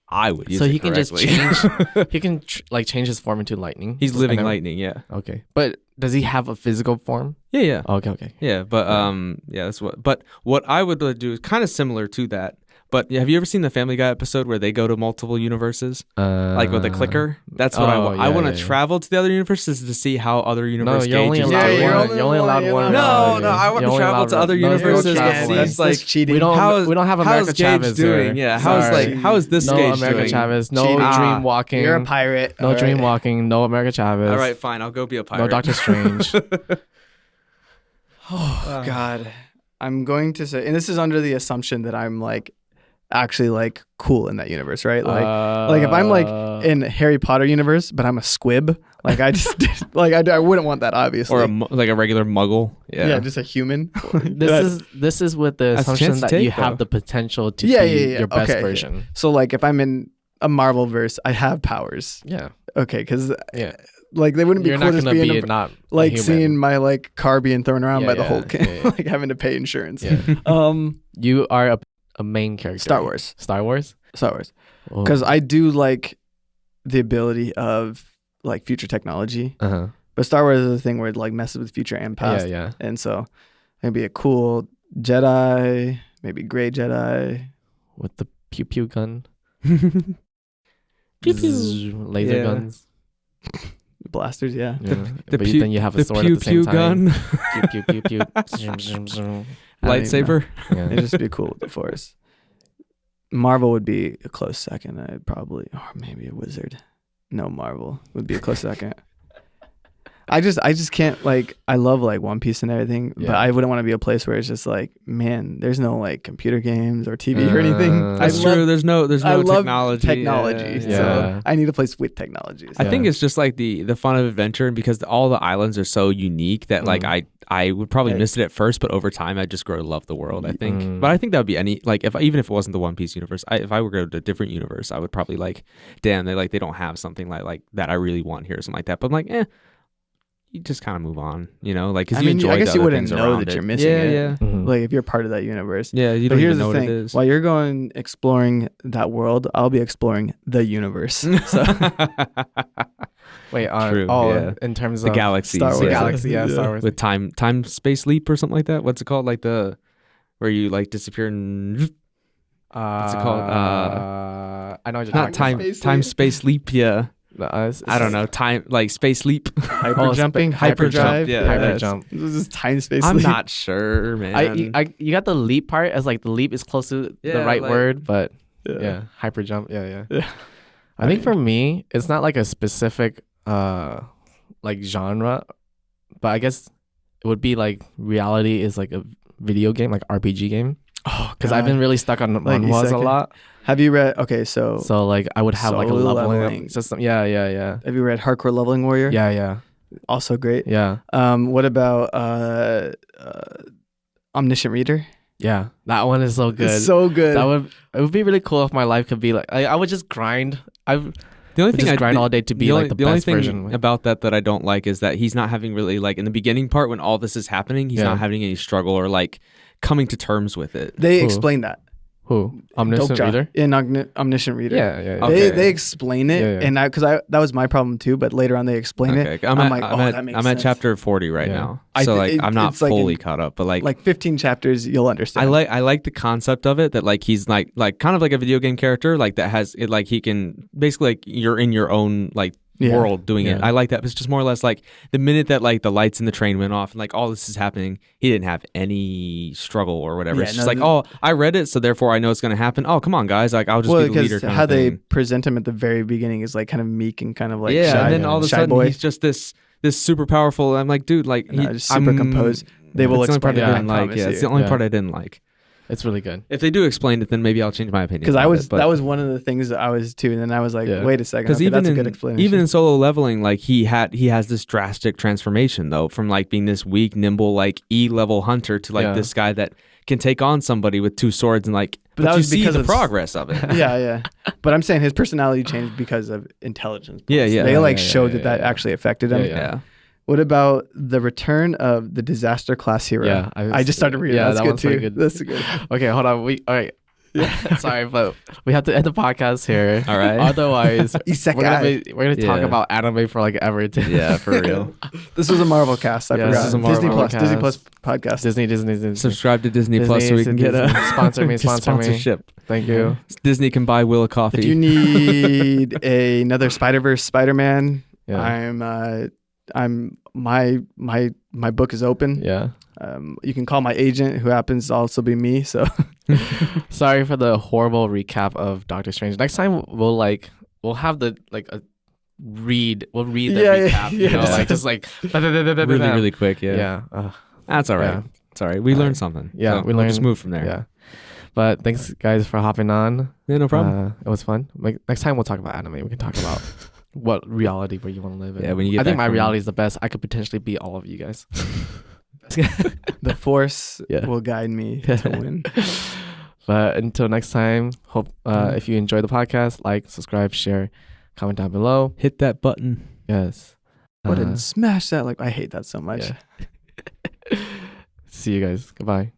I would use So it he can just correctly. change. He can like change his form into lightning. He's I living never- lightning. Yeah. Okay, but does he have a physical form? Yeah. Okay, okay. Yeah, but yeah, that's what. But what I would do is kind of similar to that. But have you ever seen the Family Guy episode where they go to multiple universes, like with a clicker? That's what I want. I want to travel to the other universes to see how other No, universe you're only Gage is allowed Yeah, doing. you're one. only You're only allowed allowed one. one. No, reality. no, I want You're to only travel allowed to one. other No, you're universes to traveling. see That's like cheating. We don't. How- we don't have how's America Gage Chavez doing? here. Yeah, how's Sorry. like how is this no Gage America doing? Chavez. No Cheating. dream walking. You're a pirate. No all dream right. walking. No America Chavez. All right, fine. I'll go be a pirate. No Doctor Strange. Oh God, I'm going to say, and this is under the assumption that I'm like actually like cool in that universe, right? Like if I'm like in Harry Potter universe, but I'm a squib, like I just like I wouldn't want that, obviously. or like a regular Muggle. yeah, just a human. This is with the That's a assumption chance to that take, you have though. the potential to Yeah, be yeah, yeah. your best Okay. version. So like if I'm in a Marvel verse, I have powers. Yeah. Okay, because Yeah. like they wouldn't be You're cool not just gonna being be a, not like human. seeing my like car being thrown around Yeah, by the yeah, Hulk, yeah, yeah. like having to pay insurance. Yeah. You are a main character. Star Wars. Star Wars. Oh. Because I do like the ability of like future technology, but Star Wars is a thing where it like messes with future and past. Yeah. And so maybe a cool Jedi, maybe gray Jedi With the pew pew gun. Pew Zzz, laser Yeah. guns. blasters. Yeah. Yeah. the But pew- then you have a the sword pew at the same pew time. gun, Pew pew pew pew. Zoom, zoom, zoom. I don't even know. lightsaber. It'd Yeah. just be cool with the Force. Marvel would be a close second. I'd probably, or maybe a wizard. No, Marvel would be a close second. I just can't like. I love like One Piece and everything, but Yeah. I wouldn't want to be a place where it's just like, man, there's no like computer games or TV or anything. That's That's I love, true. There's no I love technology. technology. Yeah. So I need a place with technology. I So. think it's just like the fun of adventure, and because all the islands are so unique that like I would probably Hey. miss it at first, but over time I just grow to love the world. I think, Mm. but I think that would be any like even if it wasn't the One Piece universe, if I were to go to a different universe, I would probably like, damn, they don't have something like that I really want here or something like that. But I'm like, you just kind of move on, you know, like because I you mean, enjoy. I guess the you other wouldn't things know around that it. you're missing yeah, it. Yeah, Mhm. like if you're part of that universe. yeah. You But don't here's even know the what thing: it is. while you're going exploring that world, I'll be exploring the universe. So Wait, True, yeah. in terms the of galaxies, Star the Wars. galaxy, yeah, Yeah. Star Wars. with time space leap or something like that. What's it called? Like the where you like disappear and what's it called? I know what you're not talking Space time leap? space leap. Yeah, about. I don't know. Time like space leap. hyper jumping, hyper jump, hyperdrive, yeah. Hyper jump. This is time space. I'm leap. not sure, man. You got the leap part as like the leap is close to the Yeah, right like- word, but yeah, hyper jump. Yeah. Yeah. I think for me, it's not like a specific like genre, but I guess it would be like reality is like a video game, like RPG game, Oh, because I've been really stuck on Like manhwas a isekai? lot. Have you read? Okay, so So like I would have like a Solo leveling leveling. system. Yeah. have you read Hardcore Leveling Warrior? Yeah. Also great. Yeah. What about Omniscient Reader? Yeah. That one is so good. It's so good. It would be really cool if my life could be like I would just grind. I would the only thing just I grind all day to be like the only best thing version. about that I don't like is that he's not having really like in the beginning part when all this is happening, he's Yeah. not having any struggle or like coming to terms with it. They Who? explain that. Who? Omniscient Dokja Reader? in Omniscient Reader. Yeah. Okay. They explain it, Yeah. and because that was my problem too. But later on, they explain it. Okay, I'm like, at, that makes I'm sense. at chapter 40 right Yeah. now, I so thi- like it- I'm not it's like fully in- caught up, but Like 15 chapters, you'll understand. I like the concept of it that like he's like kind of like a video game character like that has it like he can basically like you're in your own like Yeah. world doing it. Yeah. I like that. But it's just more or less like the minute that like the lights in the train went off and like all this is happening, he didn't have any struggle or whatever. Yeah, it's no, just like, oh, I read it, so therefore I know it's gonna happen. Oh, come on, guys! Like I'll just well, be the leader. because Kind how of they thing. present him at the very beginning is like kind of meek and kind of like yeah, shy, and then all of a shy sudden boy. he's just this super powerful. I'm like, dude, like No, just super composed. They will It's the only part explain I it, I didn't like. promise Yeah, you. it's the only Yeah. part I didn't like. It's really good. If they do explain it, then maybe I'll change my opinion. Because about it, but- that was one of the things that I was too, and then I was like, Yeah. wait a second, Because okay, even that's a good in explanation. even in solo leveling, like he has this drastic transformation though, from like being this weak, nimble, like E-level hunter to like Yeah. this guy that can take on somebody with two swords and like. But But that you was see because the of- progress of it. yeah, but I'm saying his personality changed because of intelligence. Yeah, points. yeah. They Yeah, like yeah, showed yeah, that yeah. actually affected him. Yeah. Yeah. What about the return of the disaster class hero? Yeah, I just started reading. yeah, That's that good one's pretty too. good. That's good. Okay, hold on. All right. Sorry, but we have to end the podcast here. All right. Otherwise, Isekai. we're gonna talk Yeah. about anime for like ever. Yeah, for real. This was a Marvel cast. I Yeah, forgot. this is a Disney Marvel Plus. Disney cast. Plus podcast. Disney. Subscribe to Disney Plus so we can get a sponsor me. sponsorship. Thank you. Disney can buy Will a coffee. If you need another Spider-Verse Spider-Man, Yeah. I'm my book is open. Yeah. You can call my agent, who happens to also be me. So Sorry for the horrible recap of Doctor Strange. Next time we'll have the we'll read the Yeah, yeah, recap. You know, yeah. like just like really quick. Yeah. Yeah. That's all right. Yeah. Sorry, we All learned right. something. Yeah, So we we'll just learned- move from there. Yeah. But thanks guys for hopping on. Yeah, no problem. It was fun. Like next time we'll talk about anime. We can talk about what reality where you want to live in. Yeah, when you get I think back my from- reality is the best. I could potentially be all of you guys. the Force Yeah. will guide me to win. But until next time, hope if you enjoy the podcast, like, subscribe, share, comment down below. Hit that button. Yes. Go ahead and smash that. Like, I hate that so much. Yeah. See you guys. Goodbye.